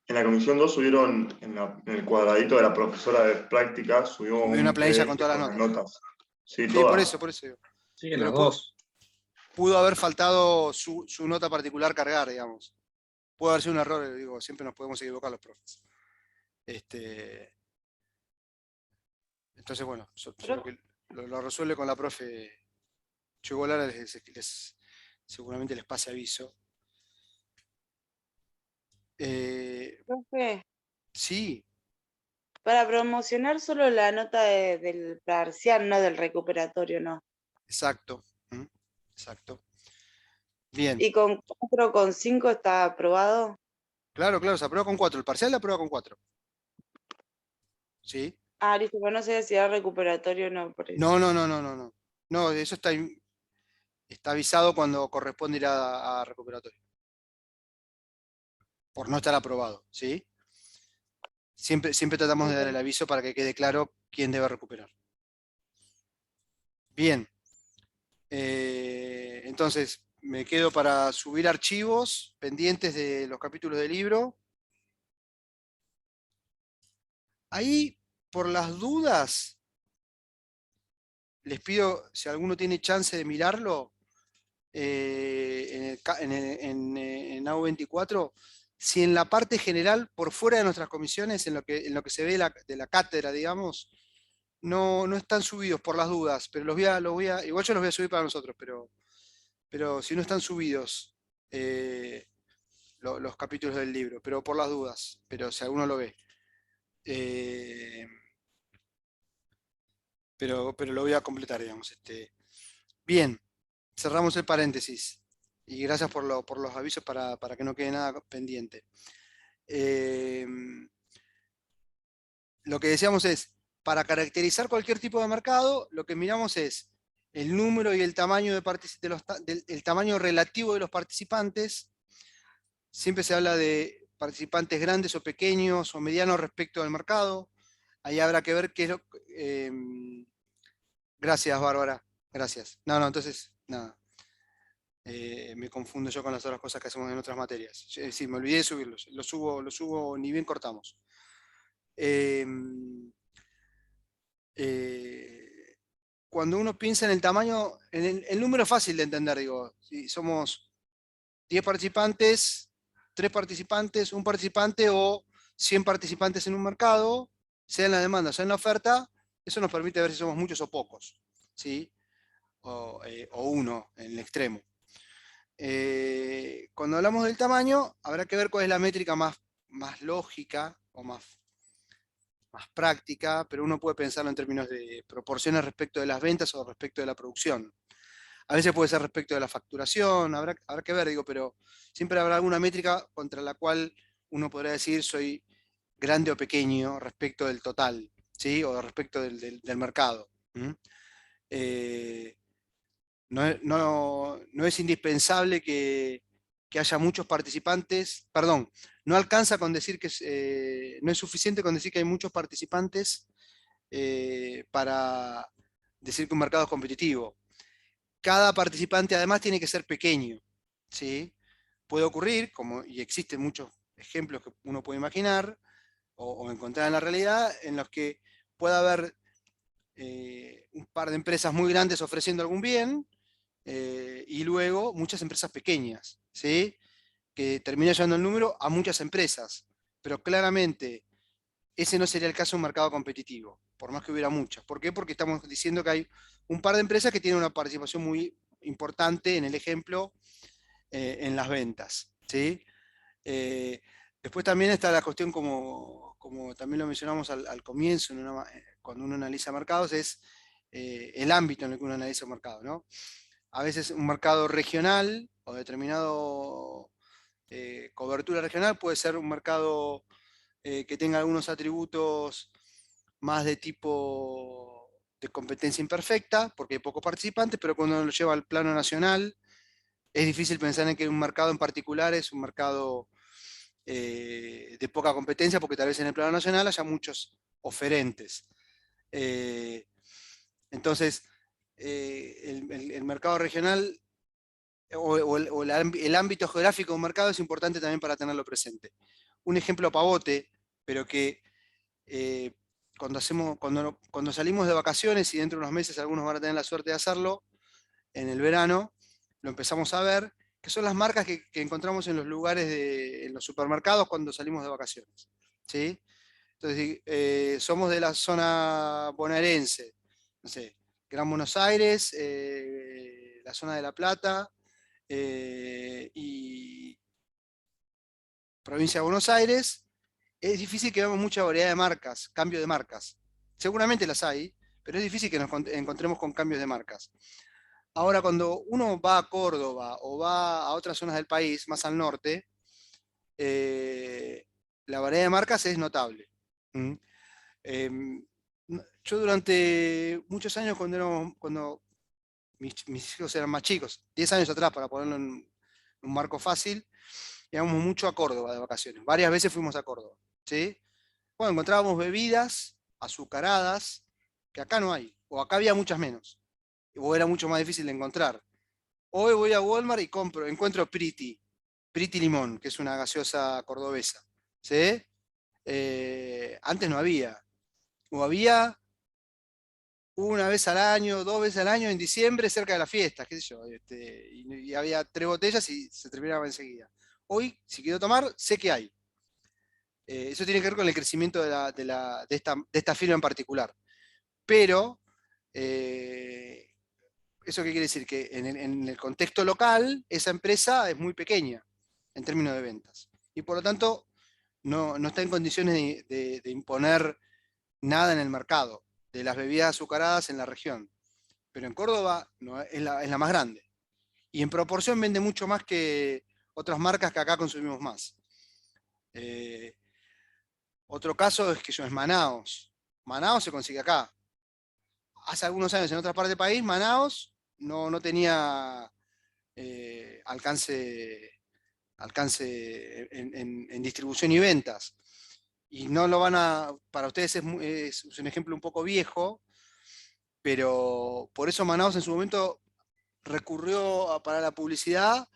Speaker 8: en la comisión 2 subieron en el cuadradito de la profesora de práctica, subió
Speaker 1: Subí una
Speaker 8: un
Speaker 1: planilla
Speaker 8: PDF
Speaker 1: con todas las
Speaker 8: las
Speaker 1: notas.
Speaker 8: notas. Sí,
Speaker 1: Sí,
Speaker 8: todas.
Speaker 1: por eso digo.
Speaker 5: Sí, en
Speaker 1: Pero
Speaker 5: las dos.
Speaker 1: pudo haber faltado su nota particular cargar, digamos. Puede haber sido un error, digo, siempre nos podemos equivocar los profes. Entonces, bueno, lo resuelve con la profe. Yo igual ahora seguramente les pase aviso.
Speaker 9: Profe,
Speaker 1: Sí,
Speaker 9: para promocionar solo la nota del parcial, no del recuperatorio, no.
Speaker 1: exacto. Exacto. Bien.
Speaker 9: ¿Y con 4,5 está aprobado?
Speaker 1: Claro, se aprueba con 4. El parcial la aprueba con 4. ¿Sí?
Speaker 9: Ah, listo, pero no sé si era recuperatorio o no, por eso.
Speaker 1: No. No, eso está avisado cuando corresponde ir a recuperatorio. Por no estar aprobado, ¿sí? Siempre tratamos de dar el aviso para que quede claro quién debe recuperar. Bien. Entonces, me quedo para subir archivos pendientes de los capítulos del libro. Ahí, por las dudas, les pido, si alguno tiene chance de mirarlo, en AU24, si en la parte general, por fuera de nuestras comisiones, en lo que se ve de la cátedra, digamos, no están subidos por las dudas, pero igual yo los voy a subir para nosotros, pero si no están subidos los capítulos del libro, pero por las dudas, pero si alguno lo ve. Pero lo voy a completar, digamos. Bien, cerramos el paréntesis. Y gracias por los avisos para que no quede nada pendiente. Lo que decíamos es, para caracterizar cualquier tipo de mercado, lo que miramos es el número y el tamaño, el tamaño relativo de los participantes. Siempre se habla de participantes grandes o pequeños o medianos respecto al mercado. Ahí habrá que ver qué es lo... Gracias, Bárbara. Gracias. No, entonces, nada. Me confundo yo con las otras cosas que hacemos en otras materias. Sí, me olvidé de subirlos. Lo subo ni bien cortamos. Cuando uno piensa en el tamaño, el número es fácil de entender, digo, si somos 10 participantes, 3 participantes, un participante o 100 participantes en un mercado, sea en la demanda, sea en la oferta, eso nos permite ver si somos muchos o pocos, ¿sí? O uno en el extremo. Cuando hablamos del tamaño, habrá que ver cuál es la métrica más lógica o más más práctica, pero uno puede pensarlo en términos de proporciones respecto de las ventas o respecto de la producción. A veces puede ser respecto de la facturación, habrá que ver, digo, pero siempre habrá alguna métrica contra la cual uno podrá decir soy grande o pequeño respecto del total, ¿sí? O respecto del mercado. No es indispensable que haya muchos participantes, perdón, no alcanza con decir que no es suficiente con decir que hay muchos participantes para decir que un mercado es competitivo. Cada participante además tiene que ser pequeño, ¿sí? Puede ocurrir, y existen muchos ejemplos que uno puede imaginar o encontrar en la realidad, en los que pueda haber un par de empresas muy grandes ofreciendo algún bien, y luego muchas empresas pequeñas, ¿sí? Que termina llevando el número a muchas empresas, pero claramente ese no sería el caso de un mercado competitivo, por más que hubiera muchas. ¿Por qué? Porque estamos diciendo que hay un par de empresas que tienen una participación muy importante en el ejemplo, en las ventas, ¿sí? Después también está la cuestión, como también lo mencionamos al comienzo, cuando uno analiza mercados, es el ámbito en el que uno analiza un mercado, ¿no? A veces un mercado regional o determinado cobertura regional puede ser un mercado que tenga algunos atributos más de tipo de competencia imperfecta, porque hay pocos participantes, pero cuando lo lleva al plano nacional, es difícil pensar en que un mercado en particular es un mercado de poca competencia, porque tal vez en el plano nacional haya muchos oferentes. Entonces, el mercado regional o el ámbito geográfico de un mercado es importante también para tenerlo presente. Un ejemplo pavote, pero que cuando salimos de vacaciones, y dentro de unos meses algunos van a tener la suerte de hacerlo, en el verano, lo empezamos a ver, que son las marcas que encontramos en los lugares, en los supermercados cuando salimos de vacaciones, ¿sí? Entonces, somos de la zona bonaerense, no sé, Gran Buenos Aires, la zona de La Plata, y provincia de Buenos Aires, es difícil que veamos mucha variedad de marcas, cambio de marcas. Seguramente las hay, pero es difícil que nos encontremos con cambios de marcas. Ahora, cuando uno va a Córdoba o va a otras zonas del país, más al norte, la variedad de marcas es notable. Yo durante muchos años, cuando mis hijos eran más chicos, 10 años atrás, para ponerlo en un marco fácil, íbamos mucho a Córdoba de vacaciones. Varias veces fuimos a Córdoba, ¿sí? Bueno, encontrábamos bebidas azucaradas que acá no hay, o acá había muchas menos, o era mucho más difícil de encontrar. Hoy voy a Walmart y encuentro Priti Limón, que es una gaseosa cordobesa, ¿sí? Antes no había, o había una vez al año, 2 veces al año en diciembre cerca de las fiestas, qué sé yo, y había 3 botellas y se terminaba enseguida. Hoy, si quiero tomar, sé que hay. Eso tiene que ver con el crecimiento de esta firma en particular. Pero, ¿eso qué quiere decir? Que en el contexto local, esa empresa es muy pequeña en términos de ventas. Y por lo tanto, no está en condiciones de imponer nada en el mercado de las bebidas azucaradas en la región. Pero en Córdoba es la más grande. Y en proporción vende mucho más que otras marcas que acá consumimos más. Otro caso es Manaos. Manaos se consigue acá. Hace algunos años en otras partes del país, Manaos no tenía alcance en distribución y ventas. Y no lo para ustedes es un ejemplo un poco viejo, pero por eso Manaos en su momento recurrió para la publicidad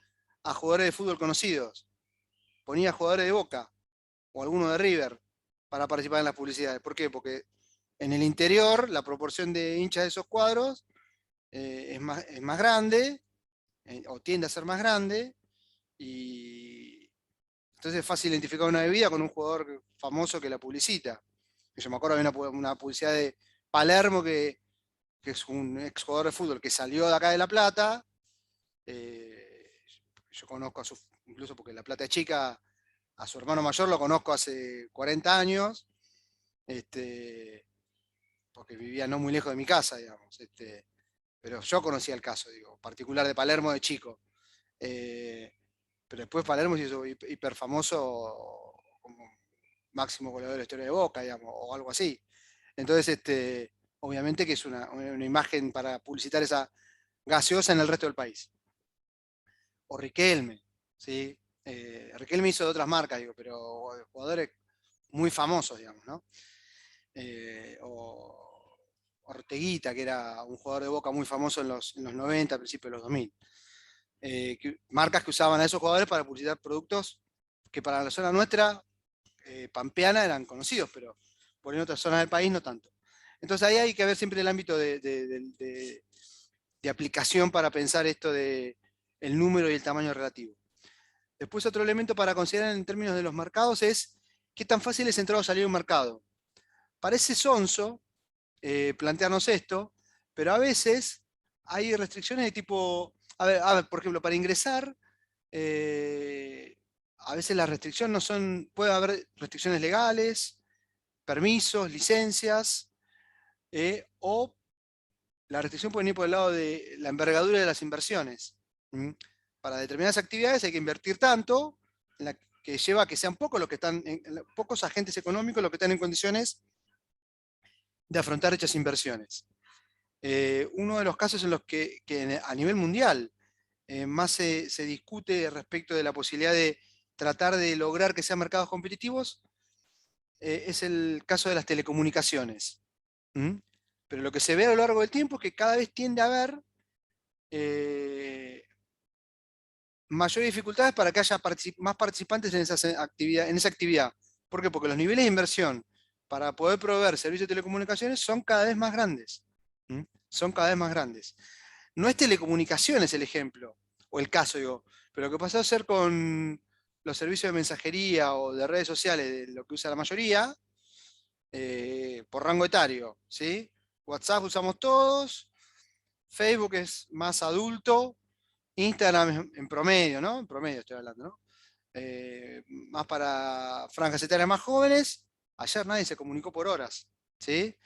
Speaker 1: a jugadores de fútbol conocidos. Ponía jugadores de Boca o alguno de River para participar en las publicidades. ¿Por qué? Porque en el interior la proporción de hinchas de esos cuadros es más grande, o tiende a ser más grande, y entonces es fácil identificar una bebida con un jugador famoso que la publicita. Yo me acuerdo de una publicidad de Palermo, que es un ex jugador de fútbol que salió de acá de La Plata. Yo conozco incluso porque La Plata es chica, a su hermano mayor lo conozco hace 40 años, porque vivía no muy lejos de mi casa, digamos. Pero yo conocía el caso, digo, particular de Palermo de chico. Pero después Palermo se hizo hiper famoso como máximo goleador de la historia de Boca, digamos, o algo así. Entonces, obviamente que es una imagen para publicitar esa gaseosa en el resto del país. O Riquelme, ¿sí? Riquelme hizo de otras marcas, digo, pero jugadores muy famosos, digamos, ¿no? O Orteguita, que era un jugador de Boca muy famoso en los 90, a principios de los 2000. Marcas que usaban a esos jugadores para publicitar productos que para la zona nuestra, pampeana, eran conocidos, pero por en otras zonas del país no tanto. Entonces ahí hay que ver siempre el ámbito de aplicación para pensar esto de el número y el tamaño relativo. Después otro elemento para considerar en términos de los mercados es qué tan fácil es entrar o salir de un mercado. Parece sonso plantearnos esto, pero a veces hay restricciones de tipo, a ver, por ejemplo, para ingresar, a veces las restricciones no son, puede haber restricciones legales, permisos, licencias, o la restricción puede venir por el lado de la envergadura de las inversiones. Para determinadas actividades hay que invertir tanto, que lleva a que sean pocos pocos agentes económicos los que están en condiciones de afrontar dichas inversiones. Uno de los casos en los que a nivel mundial más se discute respecto de la posibilidad de tratar de lograr que sean mercados competitivos es el caso de las telecomunicaciones. Pero lo que se ve a lo largo del tiempo es que cada vez tiende a haber mayores dificultades para que haya más participantes en esa actividad. ¿Por qué? Porque los niveles de inversión para poder proveer servicios de telecomunicaciones son cada vez más grandes. Son cada vez más grandes. No es telecomunicaciones el ejemplo, o el caso, digo, pero lo que pasó a ser con los servicios de mensajería o de redes sociales, de lo que usa la mayoría, por rango etario, ¿sí? WhatsApp usamos todos, Facebook es más adulto, Instagram en promedio, ¿no? En promedio estoy hablando, ¿no? Más para franjas etarias más jóvenes. Ayer nadie se comunicó por horas, ¿sí?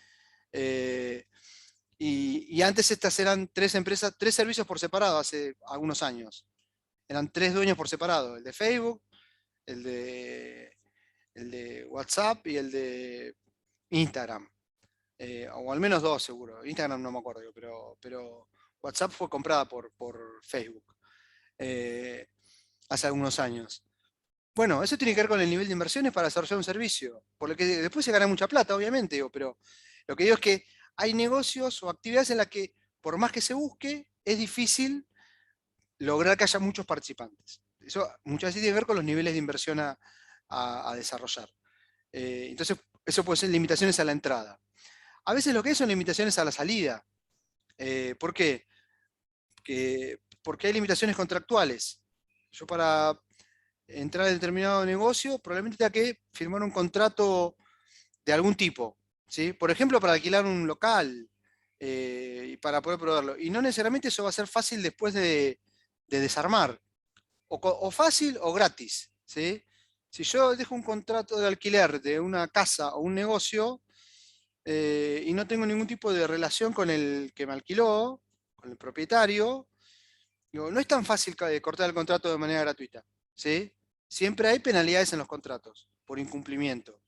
Speaker 1: Y antes estas eran 3 empresas, 3 servicios por separado hace algunos años. Eran 3 dueños por separado, el de Facebook, el de WhatsApp y el de Instagram. O al menos 2 seguro. Instagram no me acuerdo, pero WhatsApp fue comprada por Facebook hace algunos años. Bueno, eso tiene que ver con el nivel de inversiones para desarrollar un servicio, por lo que después se gana mucha plata, obviamente, pero lo que digo es que hay negocios o actividades en las que, por más que se busque, es difícil lograr que haya muchos participantes. Eso muchas veces tiene que ver con los niveles de inversión a desarrollar. Entonces, eso puede ser limitaciones a la entrada. A veces lo que son limitaciones a la salida. ¿Por qué? Porque hay limitaciones contractuales. Yo para entrar a determinado negocio probablemente tenga que firmar un contrato de algún tipo, ¿sí? Por ejemplo, para alquilar un local y para poder proveerlo. Y no necesariamente eso va a ser fácil después de desarmar. O fácil o gratis, ¿sí? Si yo dejo un contrato de alquiler de una casa o un negocio y no tengo ningún tipo de relación con el que me alquiló, con el propietario, digo, no es tan fácil cortar el contrato de manera gratuita, ¿sí? Siempre hay penalidades en los contratos por incumplimiento.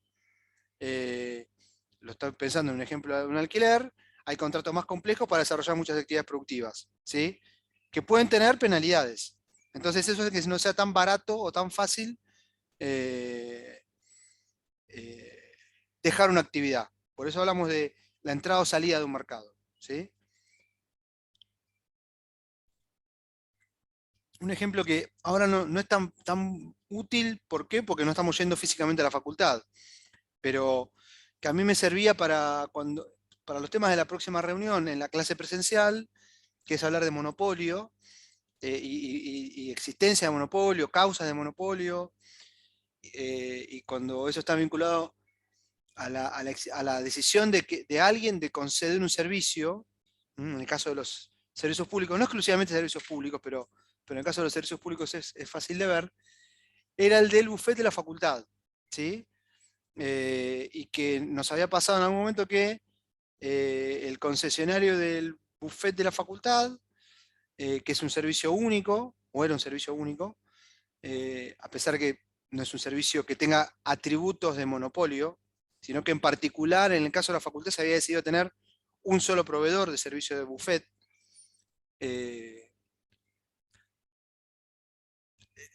Speaker 1: Lo estoy pensando en un ejemplo de un alquiler, hay contratos más complejos para desarrollar muchas actividades productivas, ¿sí? Que pueden tener penalidades. Entonces eso es que no sea tan barato o tan fácil dejar una actividad. Por eso hablamos de la entrada o salida de un mercado, ¿sí? Un ejemplo que ahora no es tan útil, ¿por qué? Porque no estamos yendo físicamente a la facultad, pero que a mí me servía para los temas de la próxima reunión en la clase presencial, que es hablar de monopolio y existencia de monopolio, causas de monopolio, y cuando eso está vinculado a la decisión de alguien de conceder un servicio, en el caso de los servicios públicos, no exclusivamente servicios públicos, pero en el caso de los servicios públicos es fácil de ver, era el del bufete de la facultad, ¿sí? y que nos había pasado en algún momento que el concesionario del buffet de la facultad, que es un servicio único, o era un servicio único, a pesar que no es un servicio que tenga atributos de monopolio, sino que en particular en el caso de la facultad se había decidido tener un solo proveedor de servicio de buffet.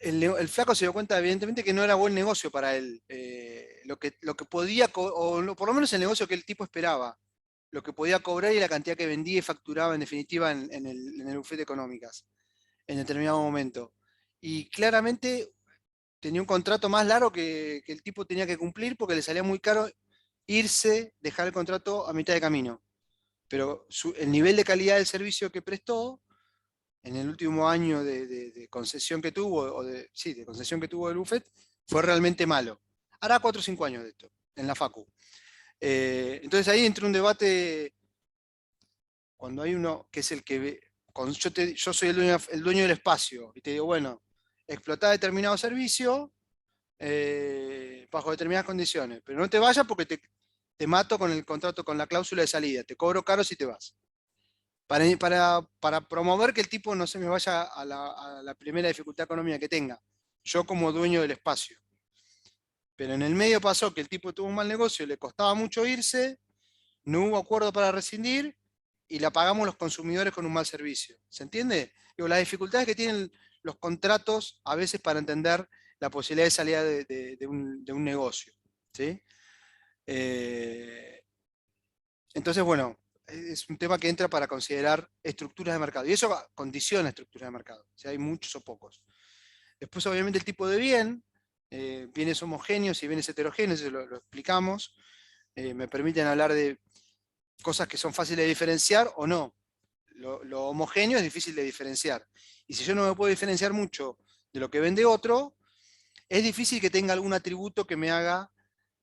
Speaker 1: El flaco se dio cuenta evidentemente que no era buen negocio para él. Lo que podía, por lo menos el negocio que el tipo esperaba, lo que podía cobrar y la cantidad que vendía y facturaba en definitiva en el buffet de económicas en determinado momento. Y claramente tenía un contrato más largo que el tipo tenía que cumplir porque le salía muy caro irse, dejar el contrato a mitad de camino. Pero el nivel de calidad del servicio que prestó en el último año de concesión que tuvo, de concesión que tuvo el buffet, fue realmente malo. Hará 4 o 5 años de esto, en la Facu. Entonces ahí entra un debate, cuando hay uno que es el que ve, yo soy el dueño del espacio, y te digo, bueno, explotá determinado servicio bajo determinadas condiciones, pero no te vayas porque te mato con el contrato, con la cláusula de salida, te cobro caro si te vas. Para promover que el tipo no se me vaya a la primera dificultad económica que tenga, yo como dueño del espacio. Pero en el medio pasó que el tipo tuvo un mal negocio, le costaba mucho irse, no hubo acuerdo para rescindir y la pagamos los consumidores con un mal servicio. ¿Se entiende? Digo, las dificultades que tienen los contratos a veces para entender la posibilidad de salida de un negocio. ¿Sí? Entonces, bueno, es un tema que entra para considerar estructuras de mercado. Y eso condiciona estructuras de mercado, si hay muchos o pocos. Después, obviamente, el tipo de bien, bienes homogéneos y bienes heterogéneos, eso lo explicamos. Me permiten hablar de cosas que son fáciles de diferenciar o no. Lo homogéneo es difícil de diferenciar. Y si yo no me puedo diferenciar mucho de lo que vende otro, es difícil que tenga algún atributo que me haga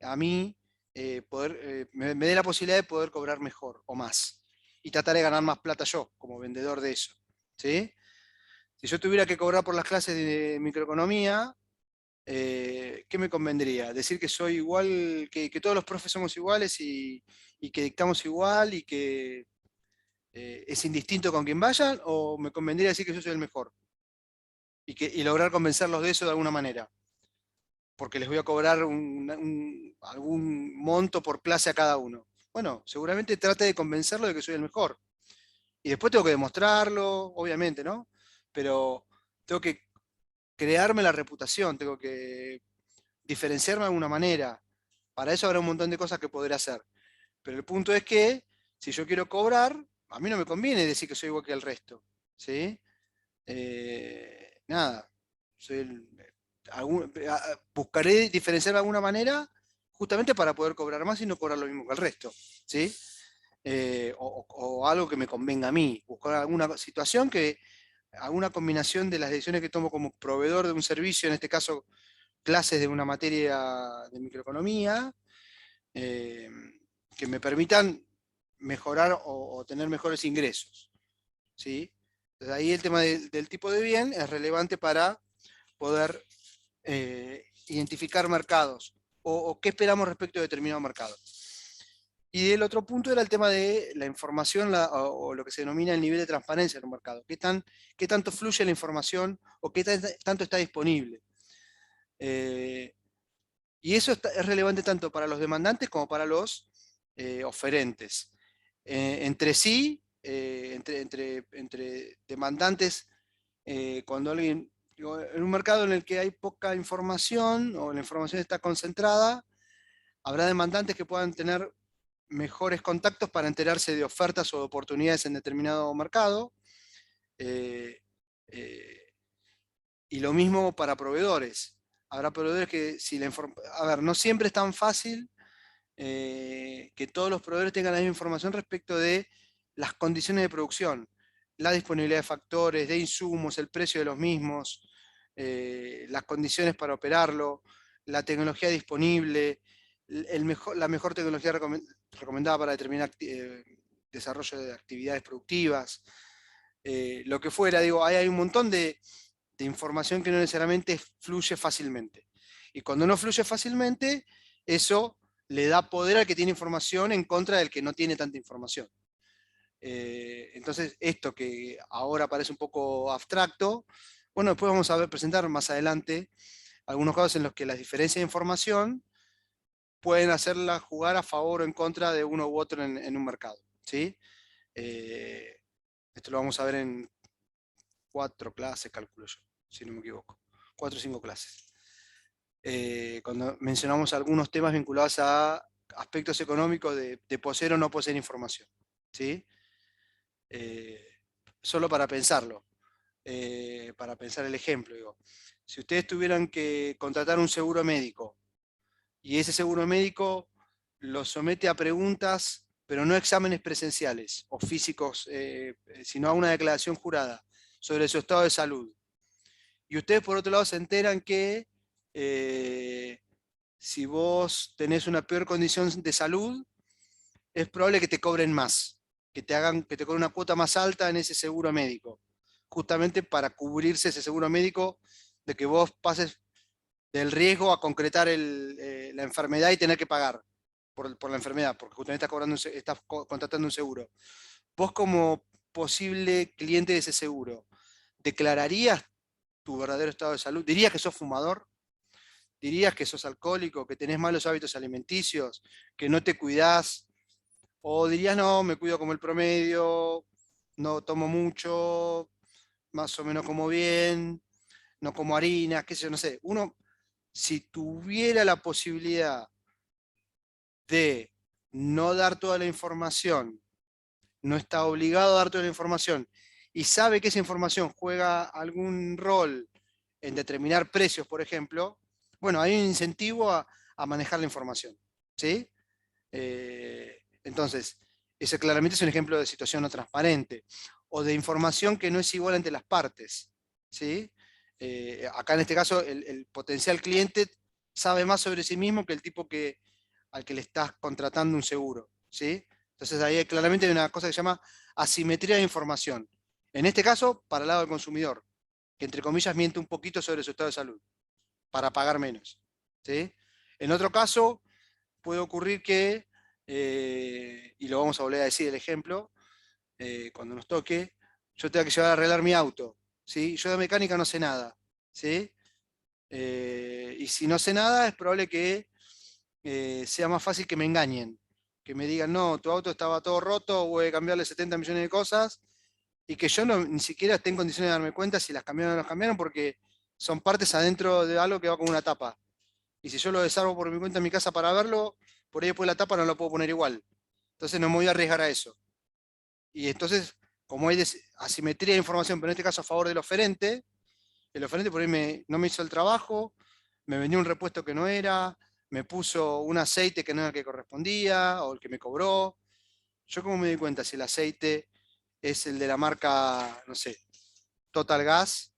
Speaker 1: a mí me dé la posibilidad de poder cobrar mejor o más. Y tratar de ganar más plata yo, como vendedor de eso. ¿Sí? Si yo tuviera que cobrar por las clases de microeconomía, ¿qué me convendría? ¿Decir que soy igual, que todos los profes somos iguales y que dictamos igual y que es indistinto con quien vayan? ¿O me convendría decir que yo soy el mejor? Y lograr convencerlos de eso de alguna manera. Porque les voy a cobrar algún monto por clase a cada uno. Bueno, seguramente trate de convencerlo de que soy el mejor. Y después tengo que demostrarlo, obviamente, ¿no? Pero tengo que crearme la reputación, tengo que diferenciarme de alguna manera. Para eso habrá un montón de cosas que poder hacer. Pero el punto es que, si yo quiero cobrar, a mí no me conviene decir que soy igual que el resto. ¿Sí? Nada. Buscaré diferenciar de alguna manera justamente para poder cobrar más y no cobrar lo mismo que el resto. ¿Sí? O algo que me convenga a mí. Buscar alguna situación alguna combinación de las decisiones que tomo como proveedor de un servicio, en este caso clases de una materia de microeconomía, que me permitan mejorar o tener mejores ingresos. ¿Sí? Entonces ahí el tema del tipo de bien es relevante para poder identificar mercados o qué esperamos respecto de determinado mercado. Y el otro punto era el tema de la información o lo que se denomina el nivel de transparencia en un mercado. ¿Qué tanto fluye la información o qué tanto está disponible? Y eso es relevante tanto para los demandantes como para los oferentes. Entre sí, entre demandantes, cuando alguien, en un mercado en el que hay poca información o la información está concentrada, habrá demandantes que puedan tener mejores contactos para enterarse de ofertas o de oportunidades en determinado mercado. Y lo mismo para proveedores. Habrá proveedores que, no siempre es tan fácil que todos los proveedores tengan la misma información respecto de las condiciones de producción, la disponibilidad de factores, de insumos, el precio de los mismos, las condiciones para operarlo, la tecnología disponible, la mejor tecnología recomendada para determinar desarrollo de actividades productivas, lo que fuera. Digo, hay un montón de información que no necesariamente fluye fácilmente. Y cuando no fluye fácilmente, eso le da poder al que tiene información en contra del que no tiene tanta información. Entonces, esto que ahora parece un poco abstracto, bueno, después vamos a presentar más adelante algunos casos en los que las diferencias de información pueden hacerla jugar a favor o en contra de uno u otro en un mercado, ¿sí? Esto lo vamos a ver en 4 clases, calculo yo, si no me equivoco. 4 o 5 clases. Cuando mencionamos algunos temas vinculados a aspectos económicos de poseer o no poseer información, ¿sí? Solo para pensarlo, para pensar el ejemplo, digo. Si ustedes tuvieran que contratar un seguro médico y ese seguro médico lo somete a preguntas, pero no exámenes presenciales o físicos, sino a una declaración jurada sobre su estado de salud. Y ustedes por otro lado se enteran que si vos tenés una peor condición de salud, es probable que te cobren más, que te cobren una cuota más alta en ese seguro médico, justamente para cubrirse ese seguro médico de que vos pases del riesgo a concretar la enfermedad y tener que pagar por la enfermedad, porque justamente estás contratando un seguro. Vos como posible cliente de ese seguro, ¿declararías tu verdadero estado de salud? ¿Dirías que sos fumador? ¿Dirías que sos alcohólico, que tenés malos hábitos alimenticios, que no te cuidás? ¿O dirías, no, me cuido como el promedio, no tomo mucho, más o menos como bien, no como harina, qué sé yo, no sé? Uno, si tuviera la posibilidad de no dar toda la información, no está obligado a dar toda la información, y sabe que esa información juega algún rol en determinar precios, por ejemplo, bueno, hay un incentivo a manejar la información, ¿sí? Entonces, ese claramente es un ejemplo de situación no transparente, o de información que no es igual entre las partes, ¿sí? Acá en este caso, el potencial cliente sabe más sobre sí mismo que el tipo al que le estás contratando un seguro, ¿sí? Entonces ahí claramente hay una cosa que se llama asimetría de información. En este caso, para el lado del consumidor, que entre comillas miente un poquito sobre su estado de salud, para pagar menos, ¿sí? En otro caso, puede ocurrir que, y lo vamos a volver a decir el ejemplo, cuando nos toque, yo tengo que llevar a arreglar mi auto, ¿sí? Yo de mecánica no sé nada, ¿sí? Y si no sé nada, es probable que sea más fácil que me engañen, que me digan, no, tu auto estaba todo roto, voy a cambiarle 70 millones de cosas, y que yo ni siquiera esté en condiciones de darme cuenta si las cambiaron o no las cambiaron, porque son partes adentro de algo que va con una tapa. Y si yo lo desarmo por mi cuenta en mi casa para verlo, por ahí después la tapa no la puedo poner igual. Entonces no me voy a arriesgar a eso. Y entonces, como hay asimetría de información, pero en este caso a favor del oferente, el oferente por ahí no me hizo el trabajo, me vendió un repuesto que no era, me puso un aceite que no era el que correspondía, o el que me cobró. Yo cómo me di cuenta si el aceite es el de la marca, no sé, Total Gas,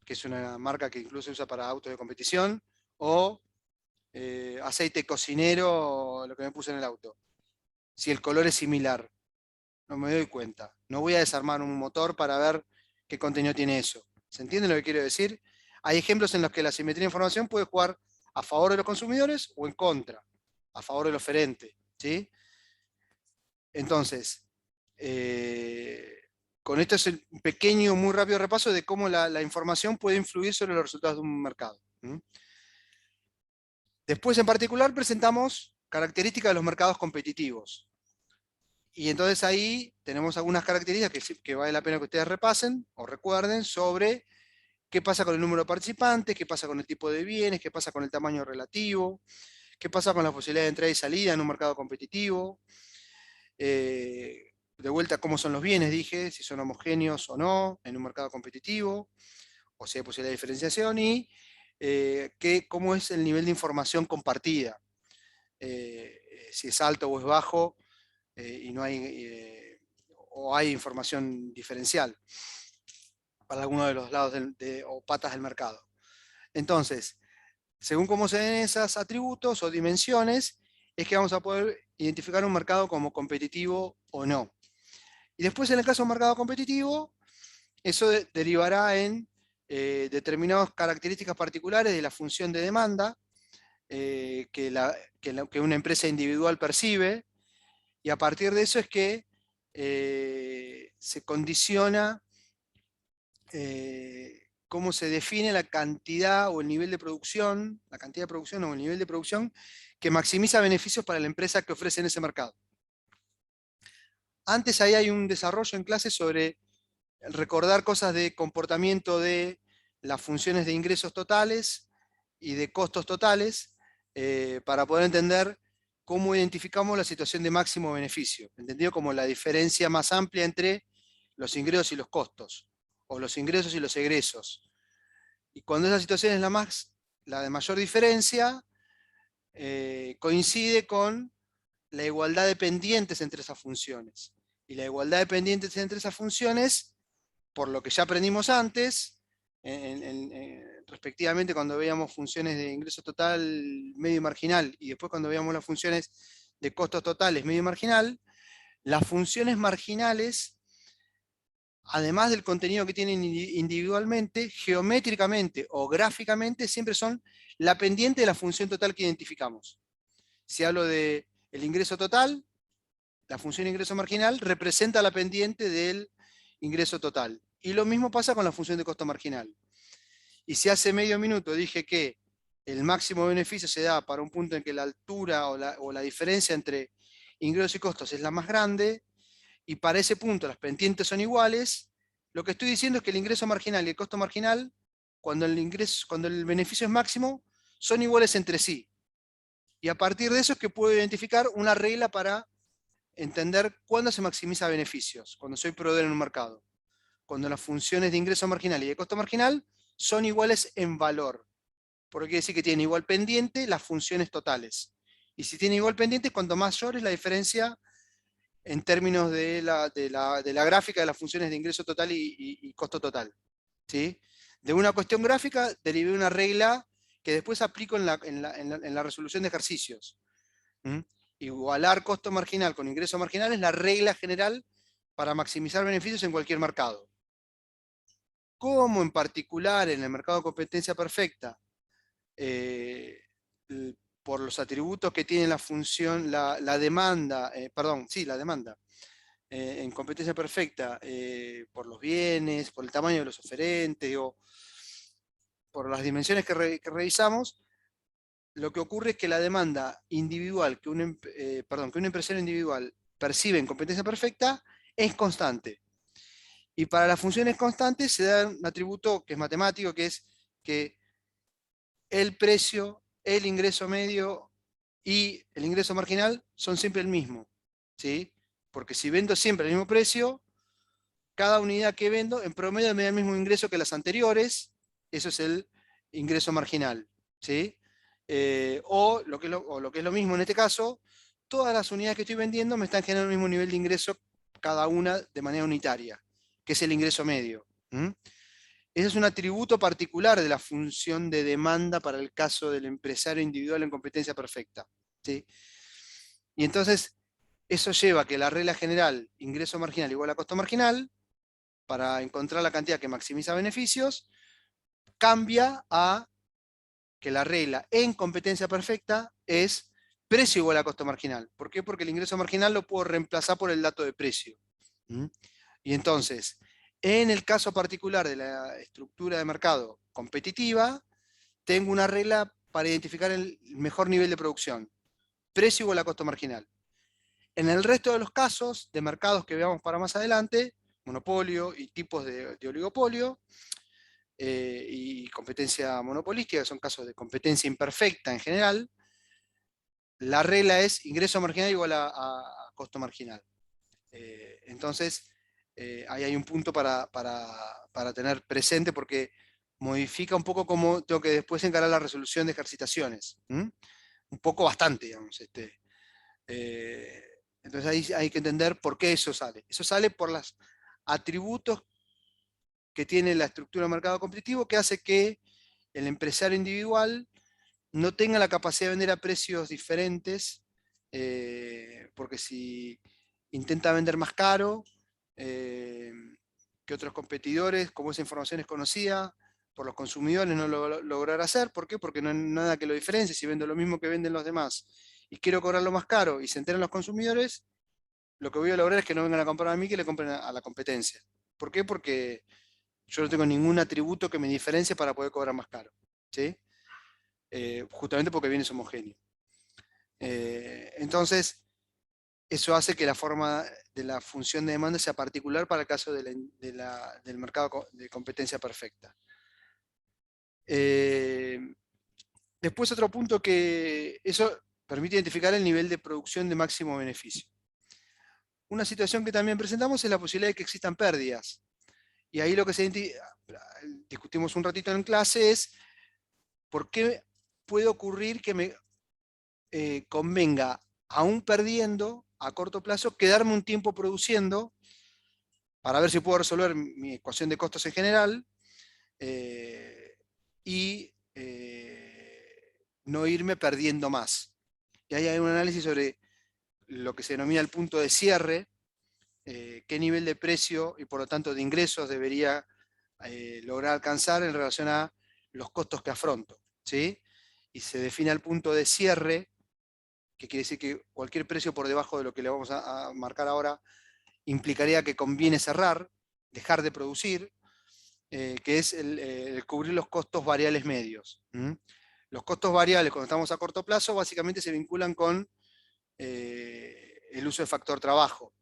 Speaker 1: que es una marca que incluso se usa para autos de competición, o aceite cocinero, lo que me puse en el auto. Si el color es similar, no me doy cuenta. No voy a desarmar un motor para ver qué contenido tiene eso. ¿Se entiende lo que quiero decir? Hay ejemplos en los que la simetría de información puede jugar a favor de los consumidores o en contra, a favor del oferente, ¿sí? Entonces, con esto es un pequeño, muy rápido repaso de cómo la información puede influir sobre los resultados de un mercado. Después, en particular, presentamos características de los mercados competitivos. Y entonces ahí tenemos algunas características que vale la pena que ustedes repasen o recuerden sobre qué pasa con el número de participantes, qué pasa con el tipo de bienes, qué pasa con el tamaño relativo, qué pasa con la posibilidad de entrada y salida en un mercado competitivo. De vuelta, cómo son los bienes, dije, si son homogéneos o no en un mercado competitivo, o si hay posibilidad de diferenciación, y cómo es el nivel de información compartida, si es alto o es bajo, y no hay, o hay información diferencial para alguno de los lados o patas del mercado. Entonces, según cómo se den esos atributos o dimensiones, es que vamos a poder identificar un mercado como competitivo o no. Y después, en el caso de un mercado competitivo, eso derivará en determinadas características particulares de la función de demanda, que una empresa individual percibe, y a partir de eso es que se condiciona cómo se define la cantidad o el nivel de producción, la cantidad de producción o el nivel de producción que maximiza beneficios para la empresa que ofrece en ese mercado. Antes ahí hay un desarrollo en clase sobre recordar cosas de comportamiento de las funciones de ingresos totales y de costos totales para poder entender cómo identificamos la situación de máximo beneficio, entendido como la diferencia más amplia entre los ingresos y los costos, o los ingresos y los egresos. Y cuando esa situación es la de mayor diferencia, coincide con la igualdad de pendientes entre esas funciones. Y la igualdad de pendientes entre esas funciones, por lo que ya aprendimos antes, respectivamente cuando veíamos funciones de ingreso total medio y marginal, y después cuando veíamos las funciones de costos totales medio y marginal, las funciones marginales, además del contenido que tienen individualmente, geométricamente o gráficamente, siempre son la pendiente de la función total que identificamos. Si hablo de el ingreso total, la función ingreso marginal representa la pendiente del ingreso total. Y lo mismo pasa con la función de costo marginal. Y si hace medio minuto dije que el máximo beneficio se da para un punto en que la altura o la diferencia entre ingresos y costos es la más grande, y para ese punto las pendientes son iguales, lo que estoy diciendo es que el ingreso marginal y el costo marginal, cuando el beneficio es máximo, son iguales entre sí. Y a partir de eso es que puedo identificar una regla para entender cuándo se maximiza beneficios, cuando soy proveedor en un mercado. Cuando las funciones de ingreso marginal y de costo marginal son iguales en valor. Porque quiere decir que tienen igual pendiente las funciones totales. Y si tiene igual pendiente, cuanto mayor es la diferencia en términos de la gráfica de las funciones de ingreso total y costo total. ¿Sí? De una cuestión gráfica derivé una regla que después aplico en la resolución de ejercicios. Igualar costo marginal con ingreso marginal es la regla general para maximizar beneficios en cualquier mercado. Como en particular en el mercado de competencia perfecta, por los atributos que tiene la función, la demanda, la demanda, en competencia perfecta, por los bienes, por el tamaño de los oferentes, o por las dimensiones que revisamos, lo que ocurre es que la demanda individual que un empresario individual percibe en competencia perfecta es constante. Y para las funciones constantes se da un atributo que es matemático, que es que el precio, el ingreso medio y el ingreso marginal son siempre el mismo, ¿sí? Porque si vendo siempre el mismo precio, cada unidad que vendo en promedio me da el mismo ingreso que las anteriores, eso es el ingreso marginal, ¿sí? O lo que es lo mismo en este caso, todas las unidades que estoy vendiendo me están generando el mismo nivel de ingreso cada una de manera unitaria, que es el ingreso medio. Ese es un atributo particular de la función de demanda para el caso del empresario individual en competencia perfecta, ¿sí? Y entonces, eso lleva a que la regla general, ingreso marginal igual a costo marginal, para encontrar la cantidad que maximiza beneficios, cambia a que la regla en competencia perfecta es precio igual a costo marginal. ¿Por qué? Porque el ingreso marginal lo puedo reemplazar por el dato de precio. Y entonces, en el caso particular de la estructura de mercado competitiva, tengo una regla para identificar el mejor nivel de producción. Precio igual a costo marginal. En el resto de los casos de mercados que veamos para más adelante, monopolio y tipos de oligopolio, y competencia monopolística, que son casos de competencia imperfecta en general, la regla es ingreso marginal igual a costo marginal. Entonces, ahí hay un punto para tener presente, porque modifica un poco cómo tengo que después encarar la resolución de ejercitaciones. Un poco bastante, digamos. Entonces ahí hay que entender por qué eso sale. Eso sale por los atributos que tiene la estructura de mercado competitivo, que hace que el empresario individual no tenga la capacidad de vender a precios diferentes, porque si intenta vender más caro que otros competidores, como esa información es conocida, por los consumidores no lo lograr hacer. ¿Por qué? Porque no hay nada que lo diferencie. Si vendo lo mismo que venden los demás y quiero cobrarlo más caro y se enteran los consumidores, lo que voy a lograr es que no vengan a comprar a mí, que le compren a la competencia. ¿Por qué? Porque yo no tengo ningún atributo que me diferencie para poder cobrar más caro, ¿sí? Justamente porque bien es homogéneo. Entonces, eso hace que la forma de la función de demanda sea particular para el caso del mercado de competencia perfecta. Después otro punto que eso permite identificar el nivel de producción de máximo beneficio. Una situación que también presentamos es la posibilidad de que existan pérdidas. Y ahí lo que discutimos un ratito en clase es por qué puede ocurrir que me convenga, aún perdiendo a corto plazo, quedarme un tiempo produciendo para ver si puedo resolver mi ecuación de costos en general y no irme perdiendo más. Y ahí hay un análisis sobre lo que se denomina el punto de cierre, qué nivel de precio y por lo tanto de ingresos debería lograr alcanzar en relación a los costos que afronto, ¿sí? Y se define el punto de cierre, que quiere decir que cualquier precio por debajo de lo que le vamos a marcar ahora implicaría que conviene cerrar, dejar de producir, que es el cubrir los costos variables medios. Los costos variables, cuando estamos a corto plazo, básicamente se vinculan con el uso del factor trabajo.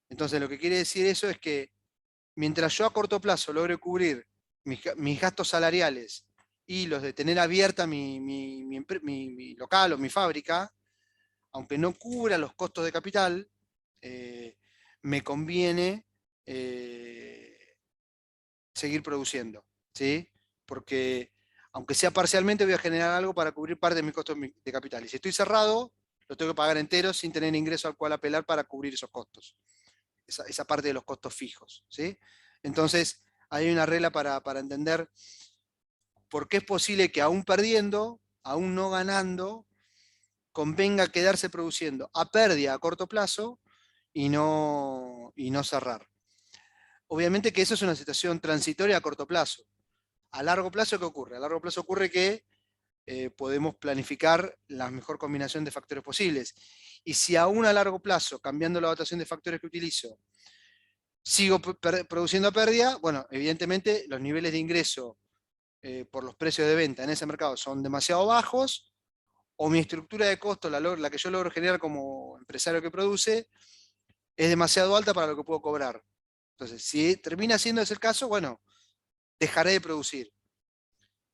Speaker 1: Entonces, lo que quiere decir eso es que mientras yo a corto plazo logre cubrir mis gastos salariales y los de tener abierta mi local o mi fábrica, aunque no cubra los costos de capital, me conviene seguir produciendo, ¿sí? Porque aunque sea parcialmente voy a generar algo para cubrir parte de mis costos de capital. Y si estoy cerrado, lo tengo que pagar entero sin tener ingreso al cual apelar para cubrir esos costos. Esa parte de los costos fijos, ¿sí? Entonces, hay una regla para entender por qué es posible que aún perdiendo, aún no ganando, convenga quedarse produciendo a pérdida a corto plazo y no cerrar. Obviamente que eso es una situación transitoria a corto plazo. A largo plazo, ¿qué ocurre? A largo plazo ocurre que podemos planificar la mejor combinación de factores posibles. Y si aún a largo plazo, cambiando la dotación de factores que utilizo, sigo produciendo a pérdida, bueno, evidentemente los niveles de ingreso por los precios de venta en ese mercado son demasiado bajos, o mi estructura de costo, la que yo logro generar como empresario que produce, es demasiado alta para lo que puedo cobrar. Entonces, si termina siendo ese el caso, bueno, dejaré de producir.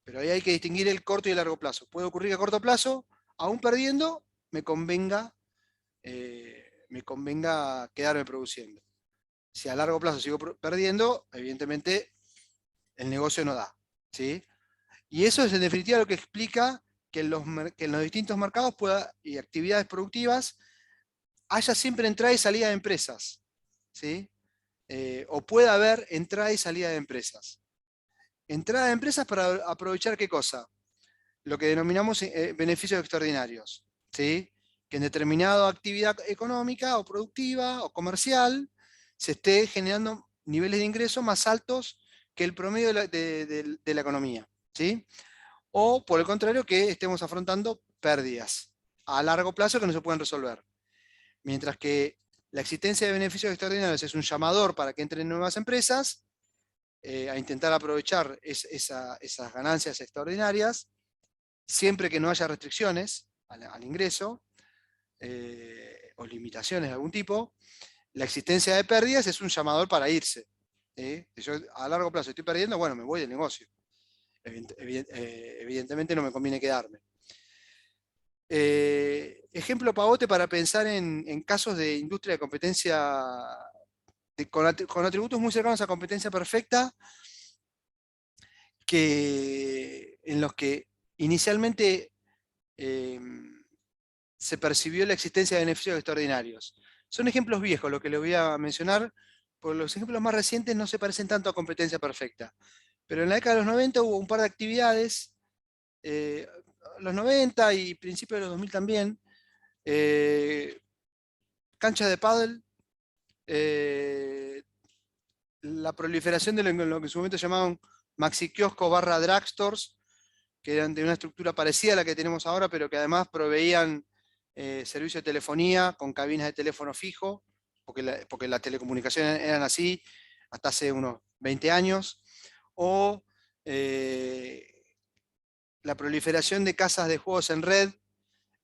Speaker 1: Pero ahí hay que distinguir el corto y el largo plazo. Puede ocurrir que a corto plazo, aún perdiendo, me convenga quedarme produciendo. Si a largo plazo sigo perdiendo, evidentemente el negocio no da, ¿sí? Y eso es en definitiva lo que explica que en los distintos mercados y actividades productivas haya siempre entrada y salida de empresas, ¿sí? O pueda haber entrada y salida de empresas. Entrada de empresas para aprovechar ¿qué cosa? Lo que denominamos beneficios extraordinarios, ¿sí? Que en determinada actividad económica o productiva o comercial se esté generando niveles de ingreso más altos que el promedio de la economía, ¿sí? O por el contrario, que estemos afrontando pérdidas a largo plazo que no se pueden resolver. Mientras que la existencia de beneficios extraordinarios es un llamador para que entren nuevas empresas a intentar aprovechar esas ganancias extraordinarias, siempre que no haya restricciones al ingreso o limitaciones de algún tipo. La existencia de pérdidas es un llamador para irse. Si yo a largo plazo estoy perdiendo, bueno, me voy del negocio. Evidentemente no me conviene quedarme. Ejemplo pavote para pensar en casos de industria de competencia con atributos muy cercanos a competencia perfecta, en los que inicialmente se percibió la existencia de beneficios extraordinarios. Son ejemplos viejos lo que les voy a mencionar, porque los ejemplos más recientes no se parecen tanto a competencia perfecta. Pero en la década de los 90 hubo un par de actividades, los 90 y principios de los 2000 también, canchas de pádel, la proliferación de lo que en su momento llamaban maxi kiosco barra drugstores, que eran de una estructura parecida a la que tenemos ahora, pero que además proveían servicio de telefonía con cabinas de teléfono fijo, porque las telecomunicaciones eran así hasta hace unos 20 años, o la proliferación de casas de juegos en red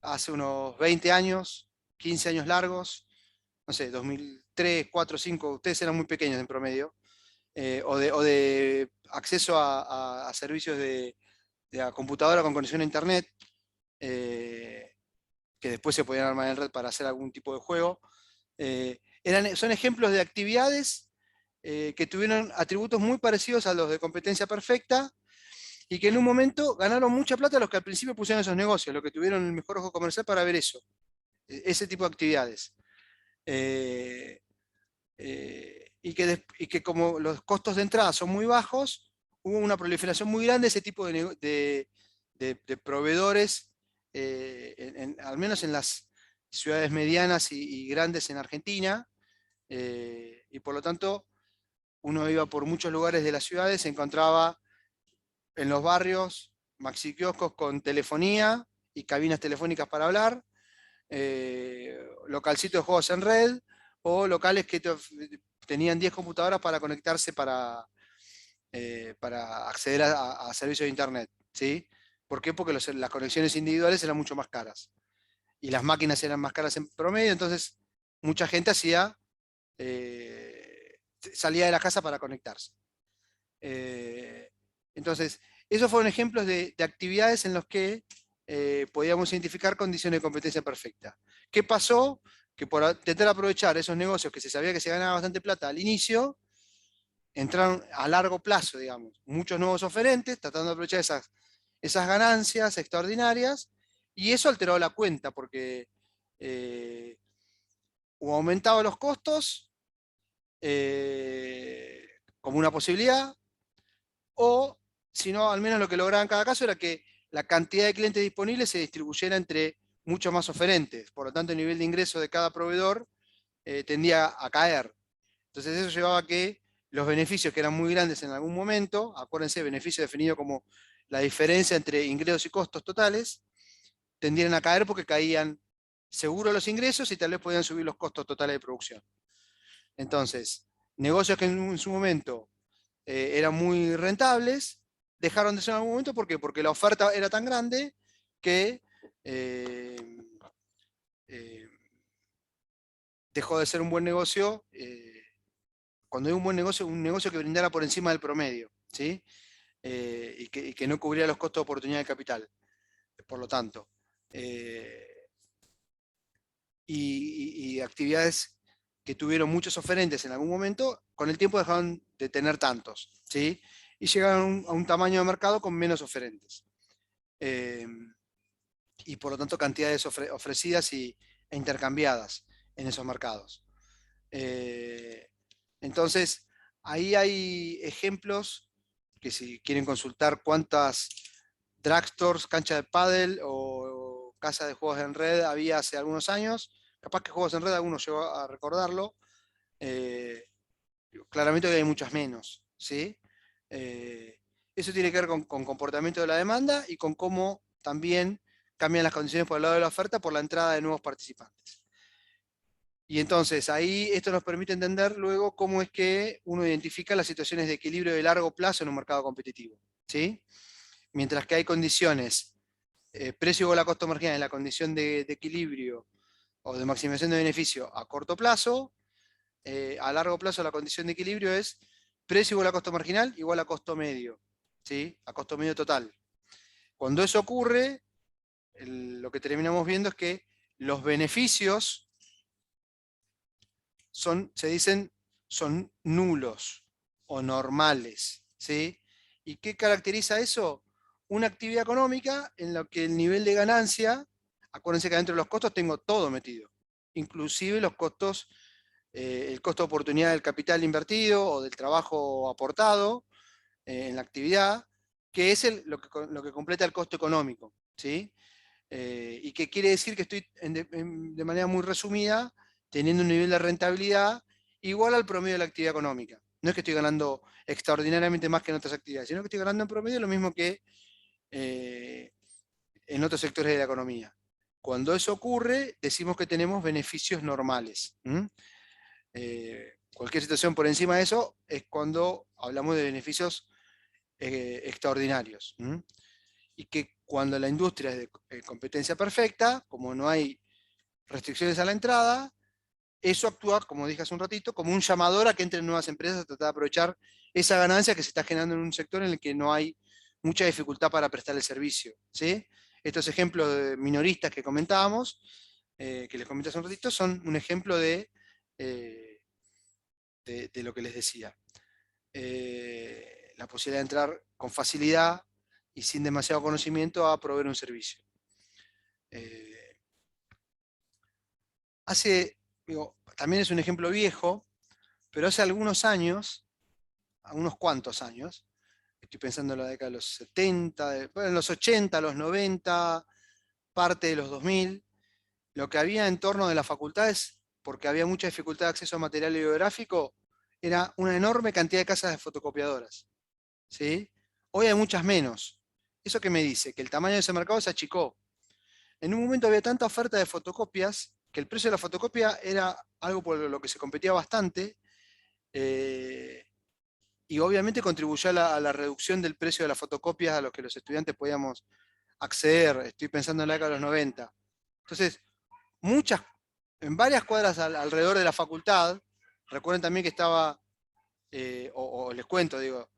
Speaker 1: hace unos 20 años, 15 años largos, no sé, 2003, 4, 5, ustedes eran muy pequeños en promedio, o de acceso a servicios de computadora con conexión a internet, que después se podían armar en red para hacer algún tipo de juego. Son ejemplos de actividades que tuvieron atributos muy parecidos a los de competencia perfecta y que en un momento ganaron mucha plata los que al principio pusieron esos negocios, los que tuvieron el mejor ojo comercial para ver eso, ese tipo de actividades. Y que como los costos de entrada son muy bajos, hubo una proliferación muy grande de ese tipo de proveedores, al menos en las ciudades medianas y grandes en Argentina, y por lo tanto uno iba por muchos lugares de las ciudades, se encontraba en los barrios maxi kioscos con telefonía y cabinas telefónicas para hablar, localcitos de juegos en red, o locales que tenían 10 computadoras para conectarse para acceder a servicios de internet, ¿sí? ¿Por qué? Porque las conexiones individuales eran mucho más caras y las máquinas eran más caras en promedio, entonces mucha gente salía de la casa para conectarse. Entonces, esos fueron ejemplos de actividades en los que podíamos identificar condiciones de competencia perfecta. ¿Qué pasó? Que por intentar aprovechar esos negocios que se sabía que se ganaba bastante plata al inicio, entraron a largo plazo, digamos, muchos nuevos oferentes tratando de aprovechar esas ganancias extraordinarias, y eso alteró la cuenta porque o aumentaba los costos como una posibilidad, o si no, al menos lo que lograban en cada caso era que la cantidad de clientes disponibles se distribuyera entre muchos más oferentes. Por lo tanto, el nivel de ingreso de cada proveedor tendía a caer. Entonces eso llevaba a que los beneficios que eran muy grandes en algún momento, acuérdense, beneficio definido como la diferencia entre ingresos y costos totales, tendieran a caer porque caían seguro los ingresos y tal vez podían subir los costos totales de producción. Entonces, negocios que en su momento eran muy rentables, dejaron de ser en algún momento. ¿Por qué? Porque la oferta era tan grande que dejó de ser un buen negocio. Cuando hay un buen negocio, un negocio que brindara por encima del promedio, ¿sí? Y que no cubría los costos de oportunidad de capital, por lo tanto. Y actividades que tuvieron muchos oferentes en algún momento, con el tiempo dejaron de tener tantos, ¿sí? Y llegaron a un tamaño de mercado con menos oferentes. Y por lo tanto cantidades ofrecidas e intercambiadas en esos mercados. Entonces, ahí hay ejemplos que si quieren consultar cuántas drugstores, canchas de pádel o casas de juegos en red había hace algunos años, capaz que juegos en red algunos llegó a recordarlo, claramente hoy hay muchas menos, ¿sí? Eso tiene que ver con comportamiento de la demanda y con cómo también cambian las condiciones por el lado de la oferta por la entrada de nuevos participantes. Y entonces ahí esto nos permite entender luego cómo es que uno identifica las situaciones de equilibrio de largo plazo en un mercado competitivo, ¿sí? Mientras que hay condiciones, precio igual a costo marginal en la condición de equilibrio o de maximización de beneficio a corto plazo, a largo plazo la condición de equilibrio es precio igual a costo marginal igual a costo medio, ¿sí? A costo medio total. Cuando eso ocurre, lo que terminamos viendo es que los beneficios son nulos o normales, ¿sí? ¿Y qué caracteriza eso? Una actividad económica en la que el nivel de ganancia, acuérdense que dentro de los costos tengo todo metido, inclusive los costos, el costo de oportunidad del capital invertido o del trabajo aportado en la actividad, que es lo que completa el costo económico, ¿sí? Y que quiere decir que estoy, de manera muy resumida, teniendo un nivel de rentabilidad igual al promedio de la actividad económica. No es que estoy ganando extraordinariamente más que en otras actividades, sino que estoy ganando en promedio lo mismo que en otros sectores de la economía. Cuando eso ocurre, decimos que tenemos beneficios normales. Cualquier situación por encima de eso es cuando hablamos de beneficios extraordinarios. Y que cuando la industria es de competencia perfecta, como no hay restricciones a la entrada, eso actúa, como dije hace un ratito, como un llamador a que entren nuevas empresas a tratar de aprovechar esa ganancia que se está generando en un sector en el que no hay mucha dificultad para prestar el servicio. ¿Sí? Estos ejemplos de minoristas que comentábamos, que les comenté hace un ratito, son un ejemplo de lo que les decía. La posibilidad de entrar con facilidad y sin demasiado conocimiento a proveer un servicio. También es un ejemplo viejo, pero hace algunos años, unos cuantos años, estoy pensando en la década de los 70, en los 80, los 90, parte de los 2000, lo que había en torno de las facultades, porque había mucha dificultad de acceso a material bibliográfico, era una enorme cantidad de casas de fotocopiadoras. ¿Sí? Hoy hay muchas menos. ¿Eso qué me dice? Que el tamaño de ese mercado se achicó. En un momento había tanta oferta de fotocopias que el precio de la fotocopia era algo por lo que se competía bastante, y obviamente contribuyó a la reducción del precio de las fotocopias a los que los estudiantes podíamos acceder. Estoy pensando en la década de los 90. Entonces, en varias cuadras alrededor de la facultad, recuerden también que estaba, o les cuento, digo,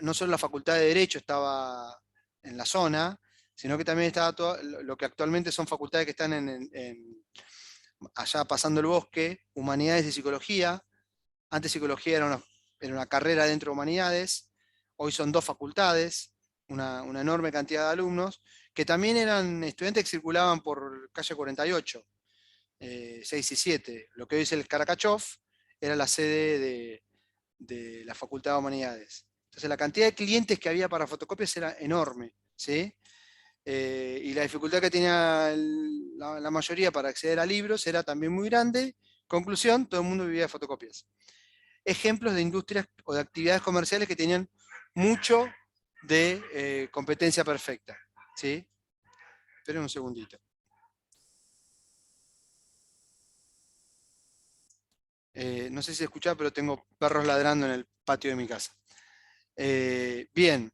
Speaker 1: no solo la Facultad de Derecho estaba en la zona, sino que también estaba todo lo que actualmente son facultades que están allá pasando el bosque, Humanidades y Psicología. Antes Psicología era una carrera dentro de Humanidades, hoy son 2 facultades, una enorme cantidad de alumnos, que también eran estudiantes que circulaban por calle 48, 6 y 7. Lo que hoy es el Karakachov era la sede de la Facultad de Humanidades. Entonces la cantidad de clientes que había para fotocopias era enorme, ¿sí? Y la dificultad que tenía la mayoría para acceder a libros era también muy grande. Conclusión, todo el mundo vivía de fotocopias. Ejemplos de industrias o de actividades comerciales que tenían mucho de competencia perfecta, ¿sí? Esperen un segundito. No sé si se escucha, pero tengo perros ladrando en el patio de mi casa. Bien.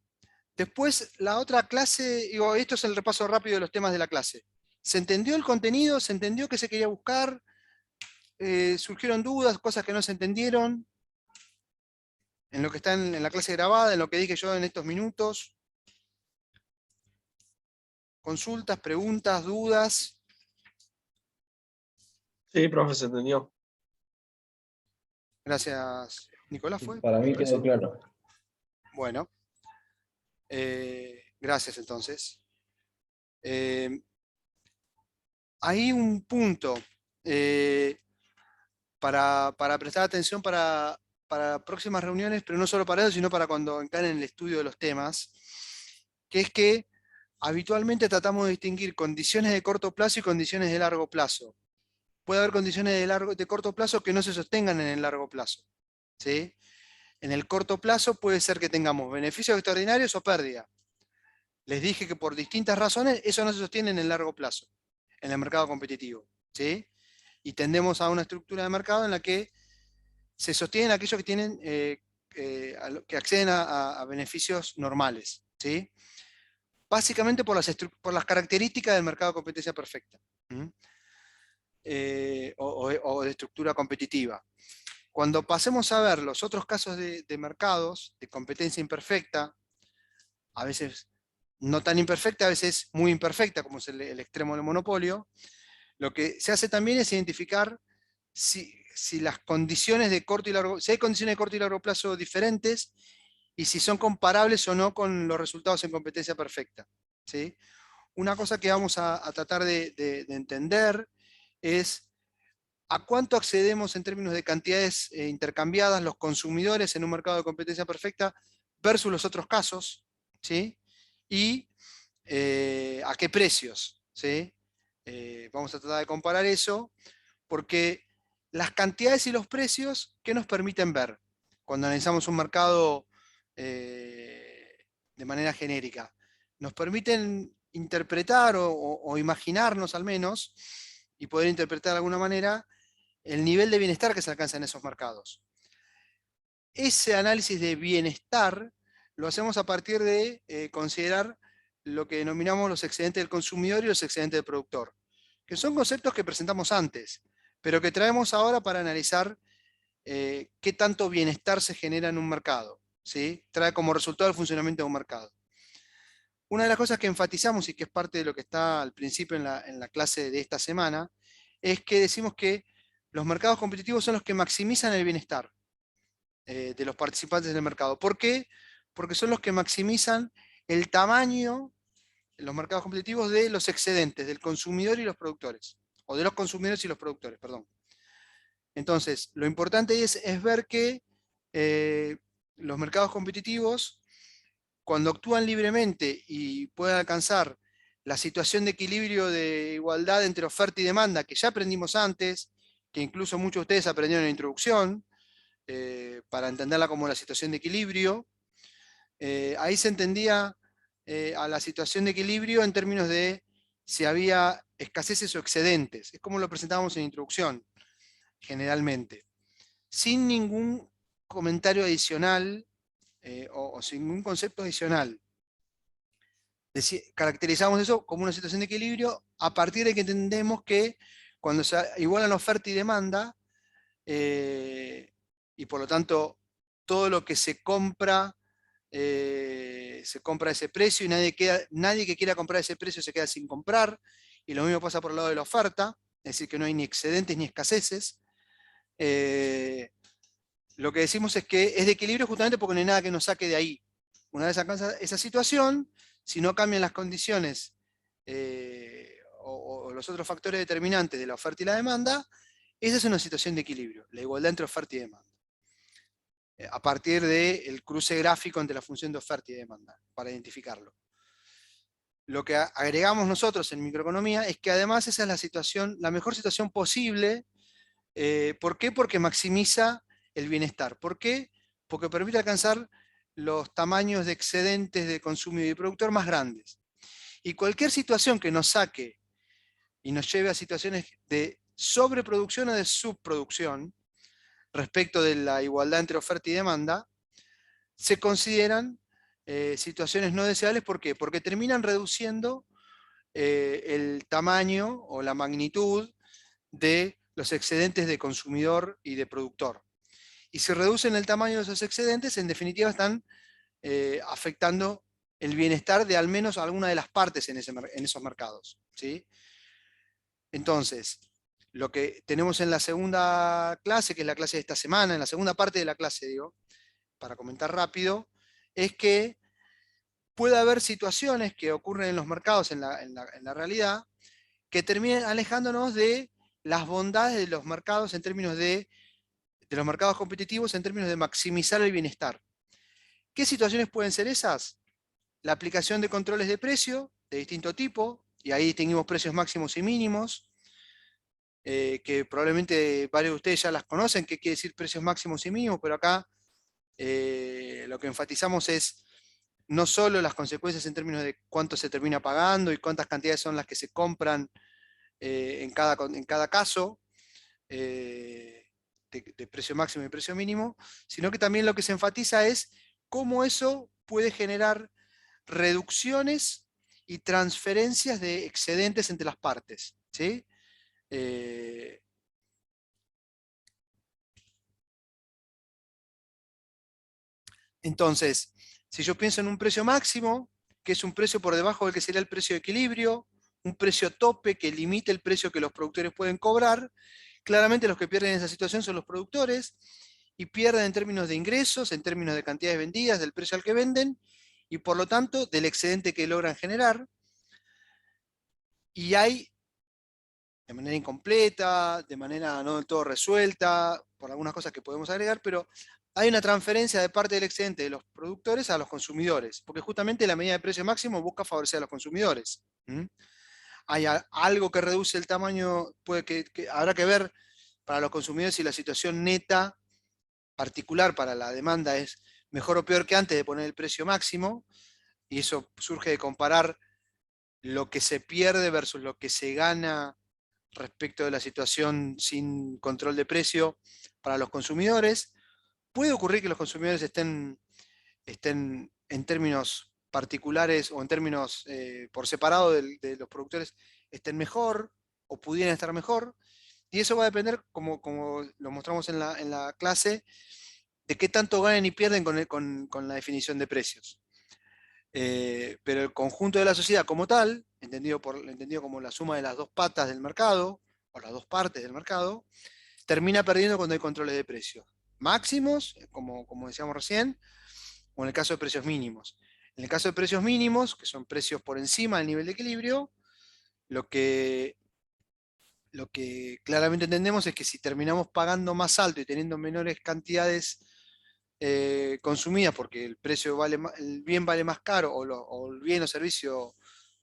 Speaker 1: Después, la otra clase, digo, esto es el repaso rápido de los temas de la clase. ¿Se entendió el contenido? ¿Se entendió qué se quería buscar? ¿Surgieron dudas, cosas que no se entendieron? En lo que está en la clase grabada, en lo que dije yo en estos minutos. ¿Consultas, preguntas, dudas?
Speaker 6: Sí, profe, se entendió.
Speaker 1: Gracias, Nicolás. ¿Fue?
Speaker 2: Para mí quedó claro.
Speaker 1: Bueno. Gracias, entonces. Hay un punto para prestar atención para próximas reuniones, pero no solo para eso, sino para cuando encaren el estudio de los temas, que es que habitualmente tratamos de distinguir condiciones de corto plazo y condiciones de largo plazo. Puede haber condiciones de corto plazo que no se sostengan en el largo plazo, ¿sí? En el corto plazo puede ser que tengamos beneficios extraordinarios o pérdida. Les dije que por distintas razones eso no se sostiene en el largo plazo, en el mercado competitivo, ¿sí? Y tendemos a una estructura de mercado en la que se sostienen aquellos que tienen, que acceden a beneficios normales, ¿sí? Básicamente por las características del mercado de competencia perfecta, o de estructura competitiva. Cuando pasemos a ver los otros casos de mercados de competencia imperfecta, a veces no tan imperfecta, a veces muy imperfecta, como es el extremo del monopolio, lo que se hace también es identificar si las condiciones de corto y largo, si hay condiciones de corto y largo plazo diferentes y si son comparables o no con los resultados en competencia perfecta, ¿sí? Una cosa que vamos a tratar de entender es a cuánto accedemos en términos de cantidades intercambiadas los consumidores en un mercado de competencia perfecta versus los otros casos, ¿sí? Y a qué precios, ¿sí? Vamos a tratar de comparar eso, porque las cantidades y los precios, ¿qué nos permiten ver? cuando analizamos un mercado de manera genérica. Nos permiten interpretar o imaginarnos al menos, y poder interpretar de alguna manera, el nivel de bienestar que se alcanza en esos mercados. Ese análisis de bienestar lo hacemos a partir de considerar lo que denominamos los excedentes del consumidor y los excedentes del productor, que son conceptos que presentamos antes, pero que traemos ahora para analizar qué tanto bienestar se genera en un mercado, ¿sí? Trae como resultado el funcionamiento de un mercado. Una de las cosas que enfatizamos y que es parte de lo que está al principio en la clase de esta semana, es que decimos que los mercados competitivos son los que maximizan el bienestar de los participantes del mercado. ¿Por qué? Porque son los que maximizan el tamaño en los mercados competitivos de los excedentes del consumidor y los productores, o de los consumidores y los productores, perdón. Entonces, lo importante es ver que los mercados competitivos, cuando actúan libremente y pueden alcanzar la situación de equilibrio de igualdad entre oferta y demanda, que ya aprendimos antes, que incluso muchos de ustedes aprendieron en la introducción, para entenderla como la situación de equilibrio, ahí se entendía a la situación de equilibrio en términos de si había escaseces o excedentes. Es como lo presentábamos en la introducción, generalmente. Sin ningún comentario adicional o sin ningún concepto adicional. Caracterizamos eso como una situación de equilibrio a partir de que entendemos que cuando se igualan oferta y demanda, y por lo tanto todo lo que se compra a ese precio, y nadie que quiera comprar a ese precio se queda sin comprar, y lo mismo pasa por el lado de la oferta, es decir, que no hay ni excedentes ni escaseces. Lo que decimos es que es de equilibrio justamente porque no hay nada que nos saque de ahí. Una vez alcanza esa situación, si no cambian las condiciones o los otros factores determinantes de la oferta y la demanda, esa es una situación de equilibrio, la igualdad entre oferta y demanda. A partir del cruce gráfico entre la función de oferta y demanda, para identificarlo. Lo que agregamos nosotros en microeconomía es que además esa es la situación, la mejor situación posible. ¿Por qué? Porque maximiza el bienestar. ¿Por qué? Porque permite alcanzar los tamaños de excedentes de consumidor y productor más grandes. Y cualquier situación que nos saque y nos lleve a situaciones de sobreproducción o de subproducción respecto de la igualdad entre oferta y demanda, se consideran situaciones no deseables. ¿Por qué? Porque terminan reduciendo el tamaño o la magnitud de los excedentes de consumidor y de productor. Y si reducen el tamaño de esos excedentes, en definitiva están afectando el bienestar de al menos alguna de las partes en esos mercados, ¿sí? Entonces, lo que tenemos en la segunda clase, que es la clase de esta semana, en la segunda parte de la clase, digo, para comentar rápido, es que puede haber situaciones que ocurren en los mercados, en la realidad, que terminen alejándonos de las bondades de los mercados en términos de los mercados competitivos, en términos de maximizar el bienestar. ¿Qué situaciones pueden ser esas? La aplicación de controles de precio de distinto tipo, y ahí distinguimos precios máximos y mínimos, que probablemente varios de ustedes ya las conocen, qué quiere decir precios máximos y mínimos, pero acá lo que enfatizamos es no solo las consecuencias en términos de cuánto se termina pagando y cuántas cantidades son las que se compran en cada caso, de precio máximo y precio mínimo, sino que también lo que se enfatiza es cómo eso puede generar reducciones y transferencias de excedentes entre las partes, ¿sí? Entonces, si yo pienso en un precio máximo, que es un precio por debajo del que sería el precio de equilibrio, un precio tope que limite el precio que los productores pueden cobrar, claramente los que pierden en esa situación son los productores, y pierden en términos de ingresos, en términos de cantidades vendidas, del precio al que venden, y por lo tanto del excedente que logran generar. Y hay, de manera incompleta, de manera no del todo resuelta, por algunas cosas que podemos agregar, pero hay una transferencia de parte del excedente de los productores a los consumidores, porque justamente la medida de precio máximo busca favorecer a los consumidores. Hay algo que reduce el tamaño, habrá que ver para los consumidores si la situación neta particular para la demanda es mejor o peor que antes de poner el precio máximo, y eso surge de comparar lo que se pierde versus lo que se gana respecto de la situación sin control de precio para los consumidores. Puede ocurrir que los consumidores estén en términos particulares o en términos por separado de los productores estén mejor o pudieran estar mejor. Y eso va a depender, como lo mostramos en la clase, de qué tanto ganan y pierden con la definición de precios. Pero el conjunto de la sociedad como tal, entendido como la suma de las dos patas del mercado, o las dos partes del mercado, termina perdiendo cuando hay controles de precios. Máximos, como decíamos recién, o en el caso de precios mínimos. En el caso de precios mínimos, que son precios por encima del nivel de equilibrio, lo que claramente entendemos es que si terminamos pagando más alto y teniendo menores cantidades consumidas porque el bien vale más caro o el bien o servicio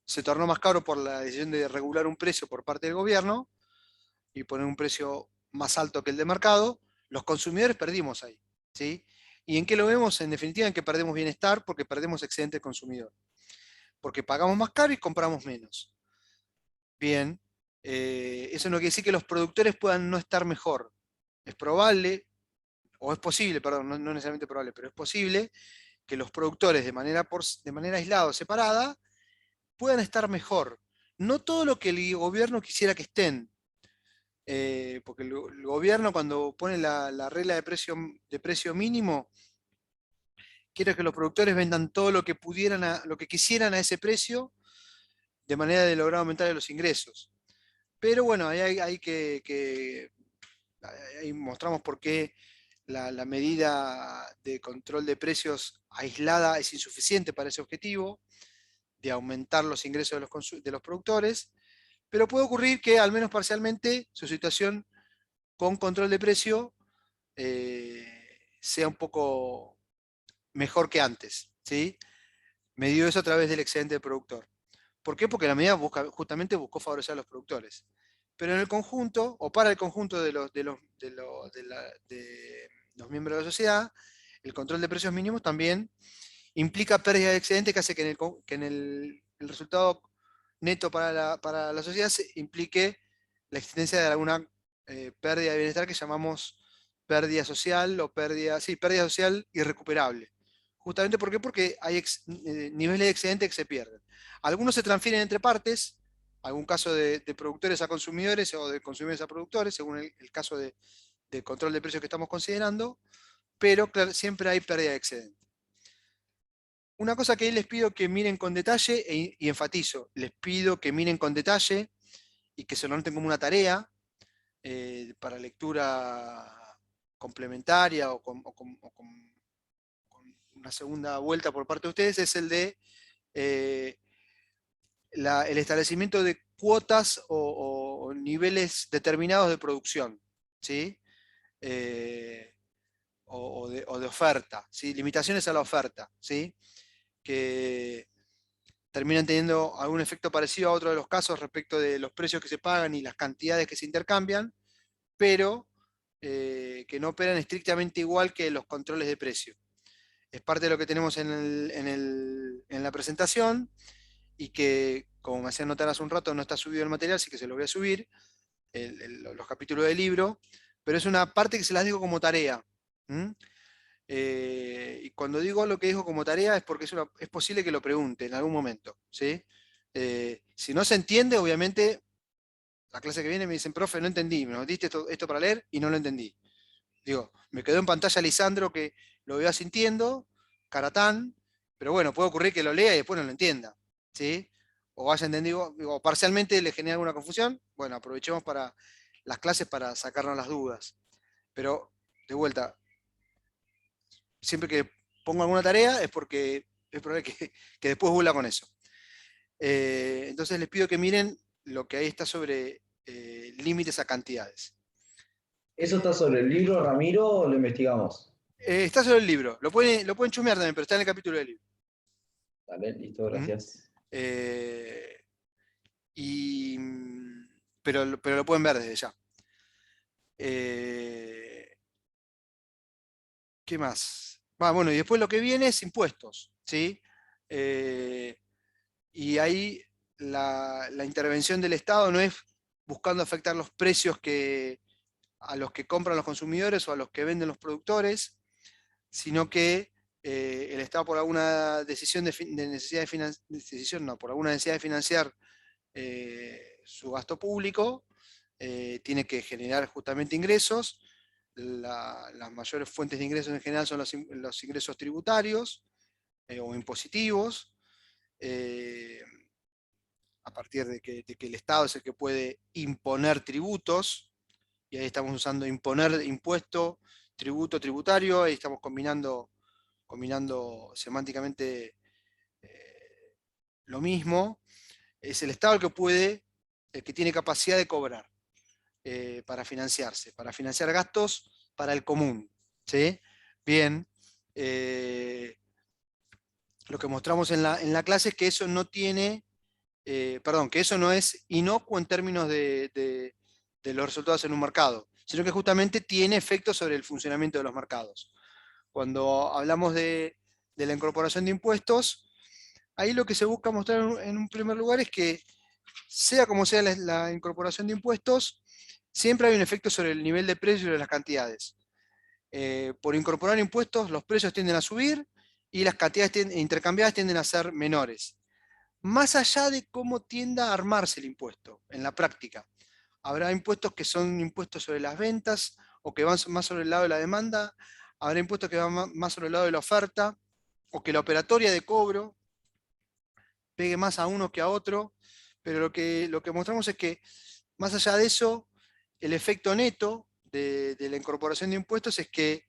Speaker 1: se tornó más caro por la decisión de regular un precio por parte del gobierno y poner un precio más alto que el de mercado, los consumidores perdimos ahí, ¿sí? ¿Y en qué lo vemos? En definitiva, en que perdemos bienestar porque perdemos excedente consumidor. Porque pagamos más caro y compramos menos. Bien, eso no quiere decir que los productores puedan no estar mejor. Es probable, o es posible, perdón, no necesariamente probable, pero es posible que los productores de manera aislada o separada puedan estar mejor. No todo lo que el gobierno quisiera que estén, porque el gobierno cuando pone la regla de precio mínimo, quiere que los productores vendan todo lo que pudieran, lo que quisieran a ese precio, de manera de lograr aumentar los ingresos. Pero bueno, ahí mostramos por qué la medida de control de precios aislada es insuficiente para ese objetivo, de aumentar los ingresos de los productores, pero puede ocurrir que al menos parcialmente su situación con control de precio sea un poco mejor que antes, ¿sí? Medido eso a través del excedente del productor. ¿Por qué? Porque la medida justamente buscó favorecer a los productores. Pero en el conjunto, o para el conjunto de los miembros de la sociedad, el control de precios mínimos también implica pérdida de excedente que hace que en el resultado neto para la sociedad implique la existencia de alguna pérdida de bienestar que llamamos pérdida social o pérdida social irrecuperable. Justamente porque hay niveles de excedente que se pierden. Algunos se transfieren entre partes, algún caso de productores a consumidores o de consumidores a productores, según el caso de control de precios que estamos considerando, pero claro, siempre hay pérdida de excedente. Una cosa que ahí les pido que miren con detalle, y enfatizo, les pido que miren con detalle y que se lo noten como una tarea para lectura complementaria o con una segunda vuelta por parte de ustedes, es el de el establecimiento de cuotas o niveles determinados de producción, ¿sí? O de oferta, ¿sí? Limitaciones a la oferta, ¿sí? Que terminan teniendo algún efecto parecido a otro de los casos respecto de los precios que se pagan y las cantidades que se intercambian, pero que no operan estrictamente igual que los controles de precio. Es parte de lo que tenemos en la presentación y que, como me hacían notar hace un rato, no está subido el material, así que se lo voy a subir, los capítulos del libro, pero es una parte que se las digo como tarea. Y cuando digo lo que digo como tarea es porque es posible que lo pregunte en algún momento, ¿sí? Si no se entiende, obviamente, la clase que viene me dicen, profe, no entendí, me diste esto para leer y no lo entendí. Digo, me quedó en pantalla Lisandro que lo vea sintiendo, Caratán, pero bueno, puede ocurrir que lo lea y después no lo entienda, ¿sí? O haya entendido, o parcialmente le genera alguna confusión. Bueno, aprovechemos para las clases para sacarnos las dudas. Pero, de vuelta, siempre que pongo alguna tarea es porque es probable que después vuela con eso. Entonces les pido que miren lo que ahí está sobre límites a cantidades.
Speaker 2: ¿Eso está sobre el libro, Ramiro, o lo investigamos?
Speaker 1: Está sobre el libro, lo pueden chusmear también, pero está en el capítulo del libro.
Speaker 2: Dale, listo, gracias.
Speaker 1: Pero lo pueden ver desde ya. ¿Qué más? Bueno, y después lo que viene es impuestos, ¿sí? Y ahí la intervención del Estado no es buscando afectar los precios a los que compran los consumidores o a los que venden los productores, sino que el Estado por alguna decisión de necesidad por alguna necesidad de financiar su gasto público, tiene que generar justamente ingresos. Las mayores fuentes de ingresos en general son los ingresos tributarios o impositivos, a partir de que el Estado es el que puede imponer tributos, y ahí estamos usando imponer impuesto, tributo, tributario, ahí estamos combinando semánticamente lo mismo. Es el Estado el que tiene capacidad de cobrar para financiar gastos para el común, ¿sí? Bien, lo que mostramos en la clase es que eso no tiene, que eso no es inocuo en términos de los resultados en un mercado, sino que justamente tiene efectos sobre el funcionamiento de los mercados. Cuando hablamos de la incorporación de impuestos, ahí lo que se busca mostrar en un primer lugar es que, sea como sea la incorporación de impuestos, siempre hay un efecto sobre el nivel de precio y de las cantidades. Por incorporar impuestos, los precios tienden a subir y las cantidades intercambiadas tienden a ser menores. Más allá de cómo tienda a armarse el impuesto en la práctica. Habrá impuestos que son impuestos sobre las ventas o que van más sobre el lado de la demanda. Habrá impuestos que van más sobre el lado de la oferta, o que la operatoria de cobro pegue más a uno que a otro. Pero lo que mostramos es que, más allá de eso, el efecto neto de la incorporación de impuestos es que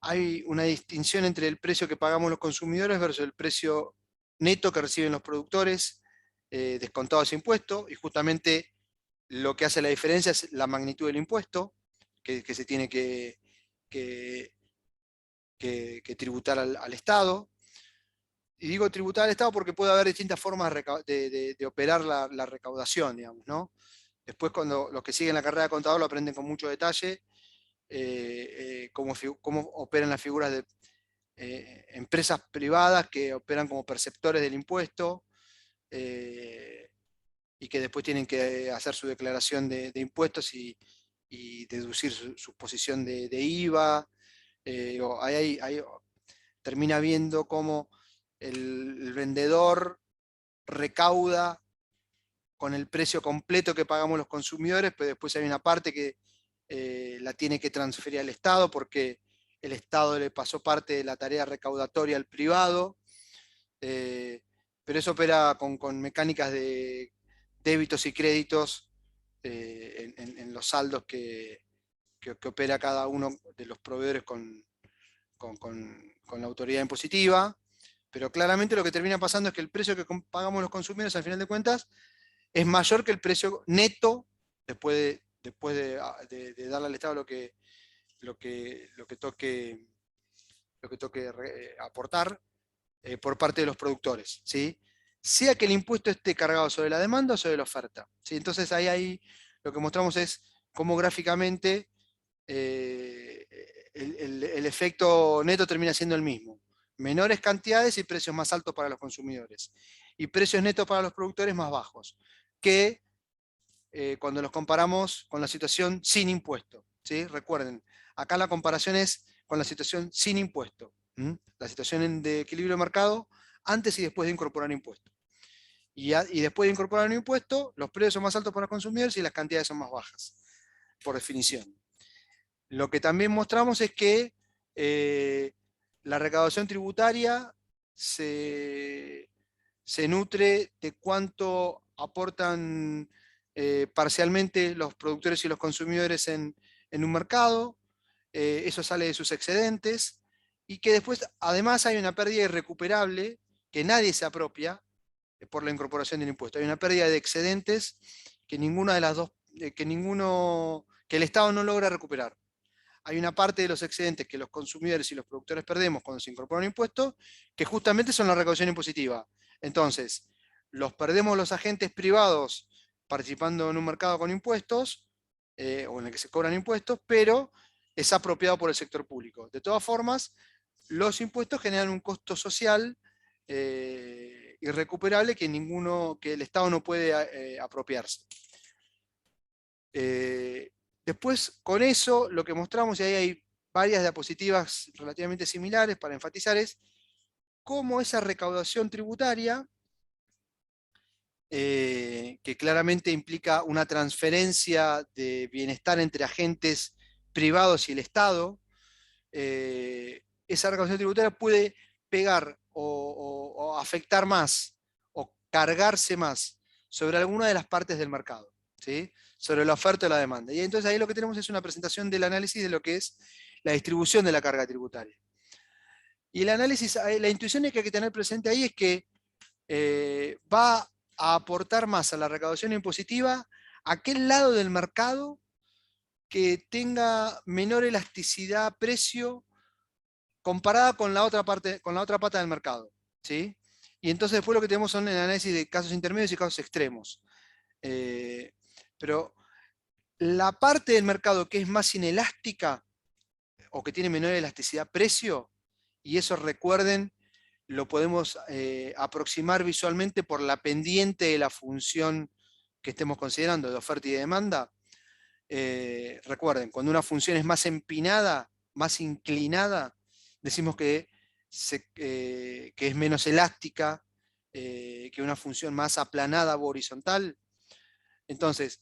Speaker 1: hay una distinción entre el precio que pagamos los consumidores versus el precio neto que reciben los productores, descontado ese impuesto, y justamente lo que hace la diferencia es la magnitud del impuesto que se tiene que tributar al Estado. Y digo tributar al Estado porque puede haber distintas formas de operar la recaudación, digamos, ¿no? Después, cuando los que siguen la carrera de contador lo aprenden con mucho detalle, cómo operan las figuras de empresas privadas que operan como perceptores del impuesto, y que después tienen que hacer su declaración de impuestos y deducir su posición de IVA. Ahí termina viendo cómo el vendedor recauda con el precio completo que pagamos los consumidores, pero después hay una parte que la tiene que transferir al Estado porque el Estado le pasó parte de la tarea recaudatoria al privado, pero eso opera con mecánicas de débitos y créditos en los saldos que opera cada uno de los proveedores con la autoridad impositiva. Pero claramente lo que termina pasando es que el precio que pagamos los consumidores al final de cuentas es mayor que el precio neto después de darle al Estado lo que toque aportar por parte de los productores, ¿sí? Sea que el impuesto esté cargado sobre la demanda o sobre la oferta, ¿sí? Entonces ahí lo que mostramos es cómo gráficamente el efecto neto termina siendo el mismo. Menores cantidades y precios más altos para los consumidores. Y precios netos para los productores más bajos, que cuando los comparamos con la situación sin impuesto, ¿sí? Recuerden, acá la comparación es con la situación sin impuesto. La situación de equilibrio de mercado antes y después de incorporar impuestos. Y después de incorporar un impuesto, los precios son más altos para los consumidores y las cantidades son más bajas, por definición. Lo que también mostramos es que la recaudación tributaria se nutre de cuánto aportan parcialmente los productores y los consumidores en un mercado. Eso sale de sus excedentes, y que después además hay una pérdida irrecuperable que nadie se apropia por la incorporación del impuesto. Hay una pérdida de excedentes que ninguna de las dos, que el Estado no logra recuperar. Hay una parte de los excedentes que los consumidores y los productores perdemos cuando se incorpora un impuesto, que justamente son la recaudación impositiva. Entonces, los perdemos los agentes privados participando en un mercado con impuestos, o en el que se cobran impuestos, pero es apropiado por el sector público. De todas formas, los impuestos generan un costo social irrecuperable que el Estado no puede apropiarse. Después, con eso, lo que mostramos, y ahí hay varias diapositivas relativamente similares para enfatizar, es cómo esa recaudación tributaria, que claramente implica una transferencia de bienestar entre agentes privados y el Estado, esa recaudación tributaria puede pegar o afectar más, o cargarse más sobre alguna de las partes del mercado, ¿sí? Sobre la oferta y la demanda. Y entonces ahí lo que tenemos es una presentación del análisis de lo que es la distribución de la carga tributaria. Y el análisis, la intuición que hay que tener presente ahí es que va a aportar más a la recaudación impositiva aquel lado del mercado que tenga menor elasticidad precio comparada con la otra parte, con la otra pata del mercado, ¿sí? Y entonces después lo que tenemos son el análisis de casos intermedios y casos extremos. Pero la parte del mercado que es más inelástica o que tiene menor elasticidad precio, y eso recuerden, lo podemos aproximar visualmente por la pendiente de la función que estemos considerando de oferta y de demanda. Recuerden, cuando una función es más empinada, más inclinada, decimos que es menos elástica que una función más aplanada o horizontal. Entonces,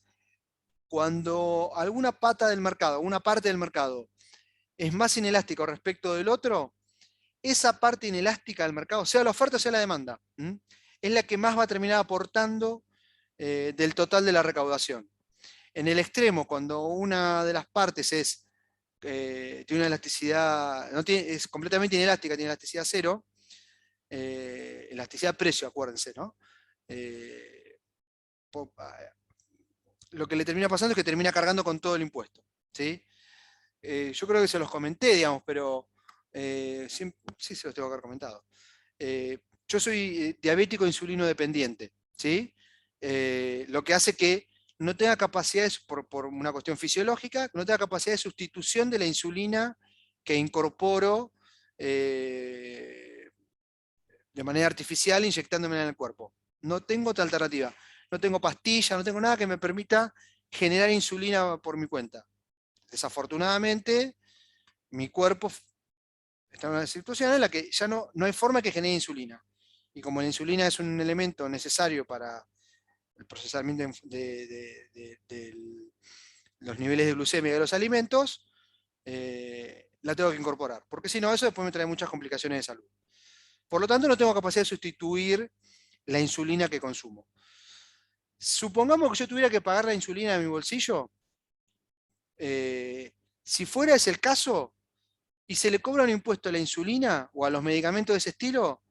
Speaker 1: cuando alguna pata del mercado, una parte del mercado, es más inelástica respecto del otro, esa parte inelástica del mercado, sea la oferta o sea la demanda, es la que más va a terminar aportando del total de la recaudación. En el extremo, cuando una de las partes tiene una elasticidad, es completamente inelástica, tiene elasticidad cero, elasticidad precio, acuérdense, ¿no? Lo que le termina pasando es que termina cargando con todo el impuesto, ¿sí? Yo creo que se los comenté, digamos, pero sí se los tengo que haber comentado. Yo soy diabético insulino dependiente, ¿sí? Lo que hace que no tenga capacidad, por una cuestión fisiológica, no tenga capacidad de sustitución de la insulina que incorporo de manera artificial inyectándome en el cuerpo. No tengo otra alternativa. No tengo pastilla, no tengo nada que me permita generar insulina por mi cuenta. Desafortunadamente, mi cuerpo está en una situación en la que ya no hay forma que genere insulina. Y como la insulina es un elemento necesario para el procesamiento de los niveles de glucemia de los alimentos, la tengo que incorporar. Porque si no, eso después me trae muchas complicaciones de salud. Por lo tanto, no tengo capacidad de sustituir la insulina que consumo. Supongamos que yo tuviera que pagar la insulina de mi bolsillo. Si fuera ese el caso, y se le cobra un impuesto a la insulina o a los medicamentos de ese estilo,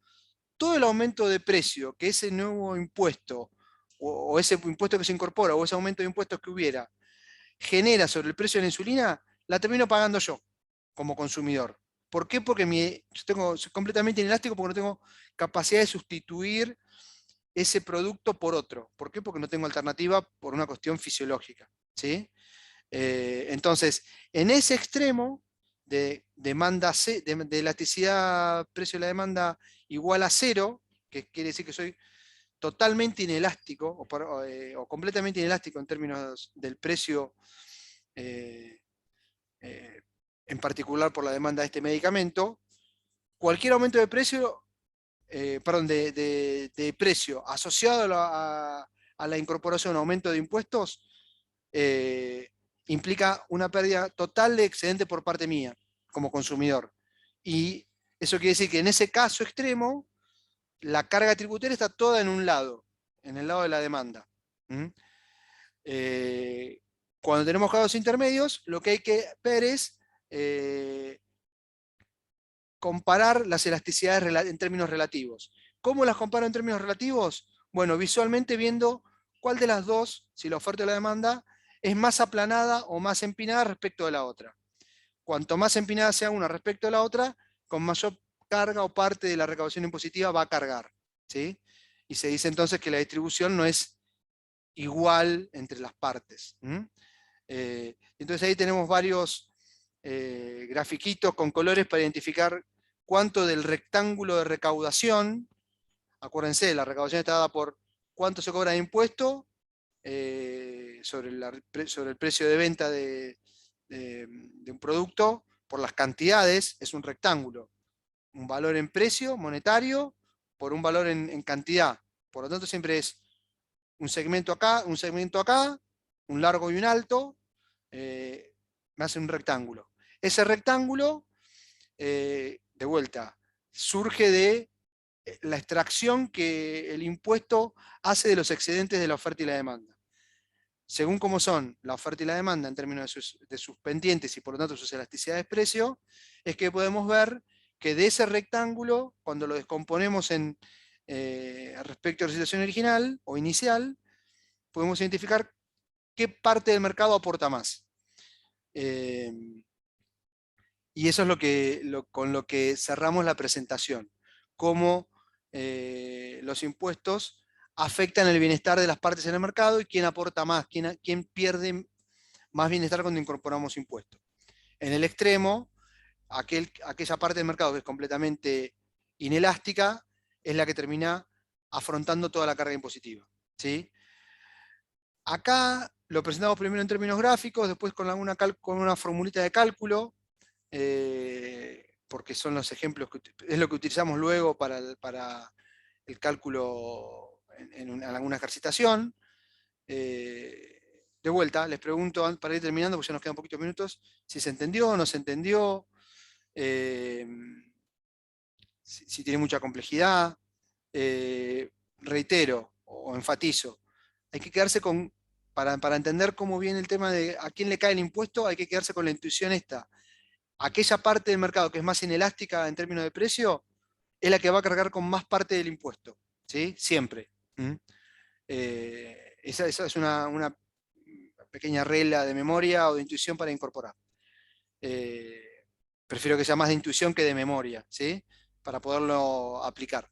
Speaker 1: todo el aumento de precio que ese nuevo impuesto, o ese impuesto que se incorpora, o ese aumento de impuestos que hubiera, genera sobre el precio de la insulina, la termino pagando yo, como consumidor. ¿Por qué? Porque soy completamente inelástico, porque no tengo capacidad de sustituir ese producto por otro. ¿Por qué? Porque no tengo alternativa por una cuestión fisiológica, ¿sí? Entonces, en ese extremo de elasticidad precio de la demanda igual a cero, que quiere decir que soy totalmente inelástico o completamente inelástico en términos del precio, en particular por la demanda de este medicamento, cualquier aumento de precio, de precio asociado a la incorporación o aumento de impuestos, implica una pérdida total de excedente por parte mía como consumidor. Y eso quiere decir que en ese caso extremo, la carga tributaria está toda en un lado, en el lado de la demanda. Cuando tenemos casos intermedios, lo que hay que ver es comparar las elasticidades en términos relativos. ¿Cómo las comparo en términos relativos? Bueno, visualmente viendo cuál de las dos, si la oferta o la demanda, es más aplanada o más empinada respecto de la otra. Cuanto más empinada sea una respecto de la otra, con mayor carga o parte de la recaudación impositiva va a cargar, ¿sí? Y se dice entonces que la distribución no es igual entre las partes. Entonces ahí tenemos varios grafiquitos con colores para identificar cuánto del rectángulo de recaudación, acuérdense, la recaudación está dada por cuánto se cobra de impuesto sobre el precio de venta de un producto, por las cantidades, es un rectángulo. Un valor en precio monetario por un valor en cantidad. Por lo tanto, siempre es un segmento acá, un largo y un alto, me hace un rectángulo. Ese rectángulo, de vuelta, surge de la extracción que el impuesto hace de los excedentes de la oferta y la demanda. Según cómo son la oferta y la demanda en términos de sus pendientes y por lo tanto sus elasticidades de precio, es que podemos ver que de ese rectángulo, cuando lo descomponemos en respecto a la situación original o inicial, podemos identificar qué parte del mercado aporta más. Y eso es con lo que cerramos la presentación. Cómo los impuestos afectan el bienestar de las partes en el mercado y quién aporta más, quién pierde más bienestar cuando incorporamos impuestos. En el extremo, aquella parte del mercado que es completamente inelástica es la que termina afrontando toda la carga impositiva, ¿sí? Acá lo presentamos primero en términos gráficos, después con una formulita de cálculo, porque son los ejemplos, es lo que utilizamos luego para el cálculo en alguna ejercitación. De vuelta, les pregunto, para ir terminando, porque ya nos quedan poquitos minutos, si se entendió o no se entendió, si tiene mucha complejidad. Reitero o enfatizo, hay que quedarse para entender cómo viene el tema de a quién le cae el impuesto, hay que quedarse con la intuición esta. Aquella parte del mercado que es más inelástica en términos de precio, es la que va a cargar con más parte del impuesto, ¿sí? Siempre. Esa es una pequeña regla de memoria o de intuición para incorporar. Prefiero que sea más de intuición que de memoria, ¿sí? Para poderlo aplicar.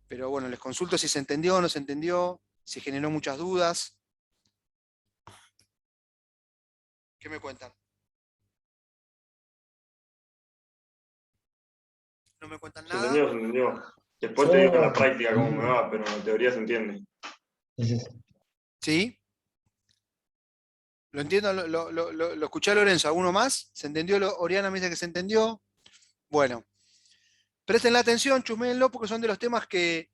Speaker 1: Pero bueno, les consulto si se entendió o no se entendió, si generó muchas dudas. ¿Qué me cuentan? ¿No me cuentan
Speaker 8: Se
Speaker 1: nada?
Speaker 8: entendió, se entendió. Después te digo en la práctica cómo me va, pero en teoría se entiende.
Speaker 1: ¿Sí? Lo entiendo, lo escuché a Lorenzo. ¿Alguno más? ¿Se entendió? Oriana me dice que se entendió. Bueno, presten la atención, chusméenlo, porque son de los temas que,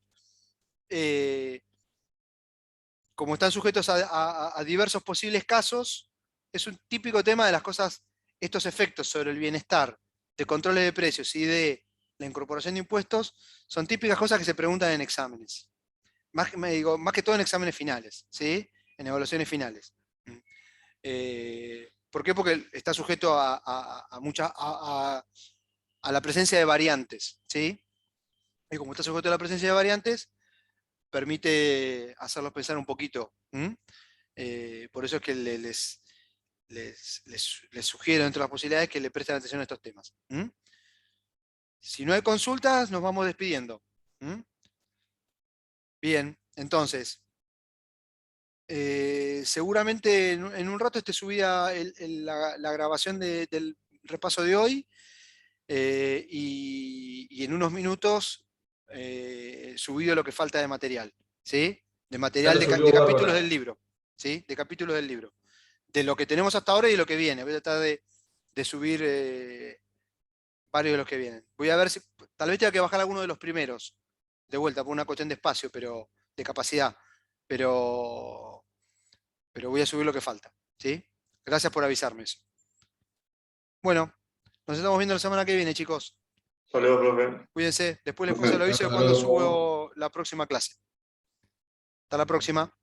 Speaker 1: como están sujetos a diversos posibles casos, es un típico tema de las cosas, estos efectos sobre el bienestar de controles de precios y de la incorporación de impuestos, son típicas cosas que se preguntan en exámenes. Más que todo en exámenes finales, ¿sí? En evaluaciones finales. ¿Por qué? Porque está sujeto a la presencia de variantes, ¿sí? Y como está sujeto a la presencia de variantes, permite hacerlos pensar un poquito. Por eso es que les sugiero entre las posibilidades que le presten atención a estos temas. Si no hay consultas, nos vamos despidiendo. Bien, entonces, seguramente en un rato esté subida la grabación del repaso de hoy, y en unos minutos subido lo que falta de material, ¿sí? De material de capítulos del libro, ¿sí? De capítulos del libro. De lo que tenemos hasta ahora y de lo que viene. Voy a tratar de subir varios de los que vienen. Voy a ver si, tal vez tenga que bajar alguno de los primeros, de vuelta, por una cuestión de espacio, pero de capacidad. Pero voy a subir lo que falta, ¿sí? Gracias por avisarme eso. Bueno, nos estamos viendo la semana que viene, chicos.
Speaker 8: Saludos, profe.
Speaker 1: Cuídense. Después les paso el aviso de cuando subo la próxima clase. Hasta la próxima.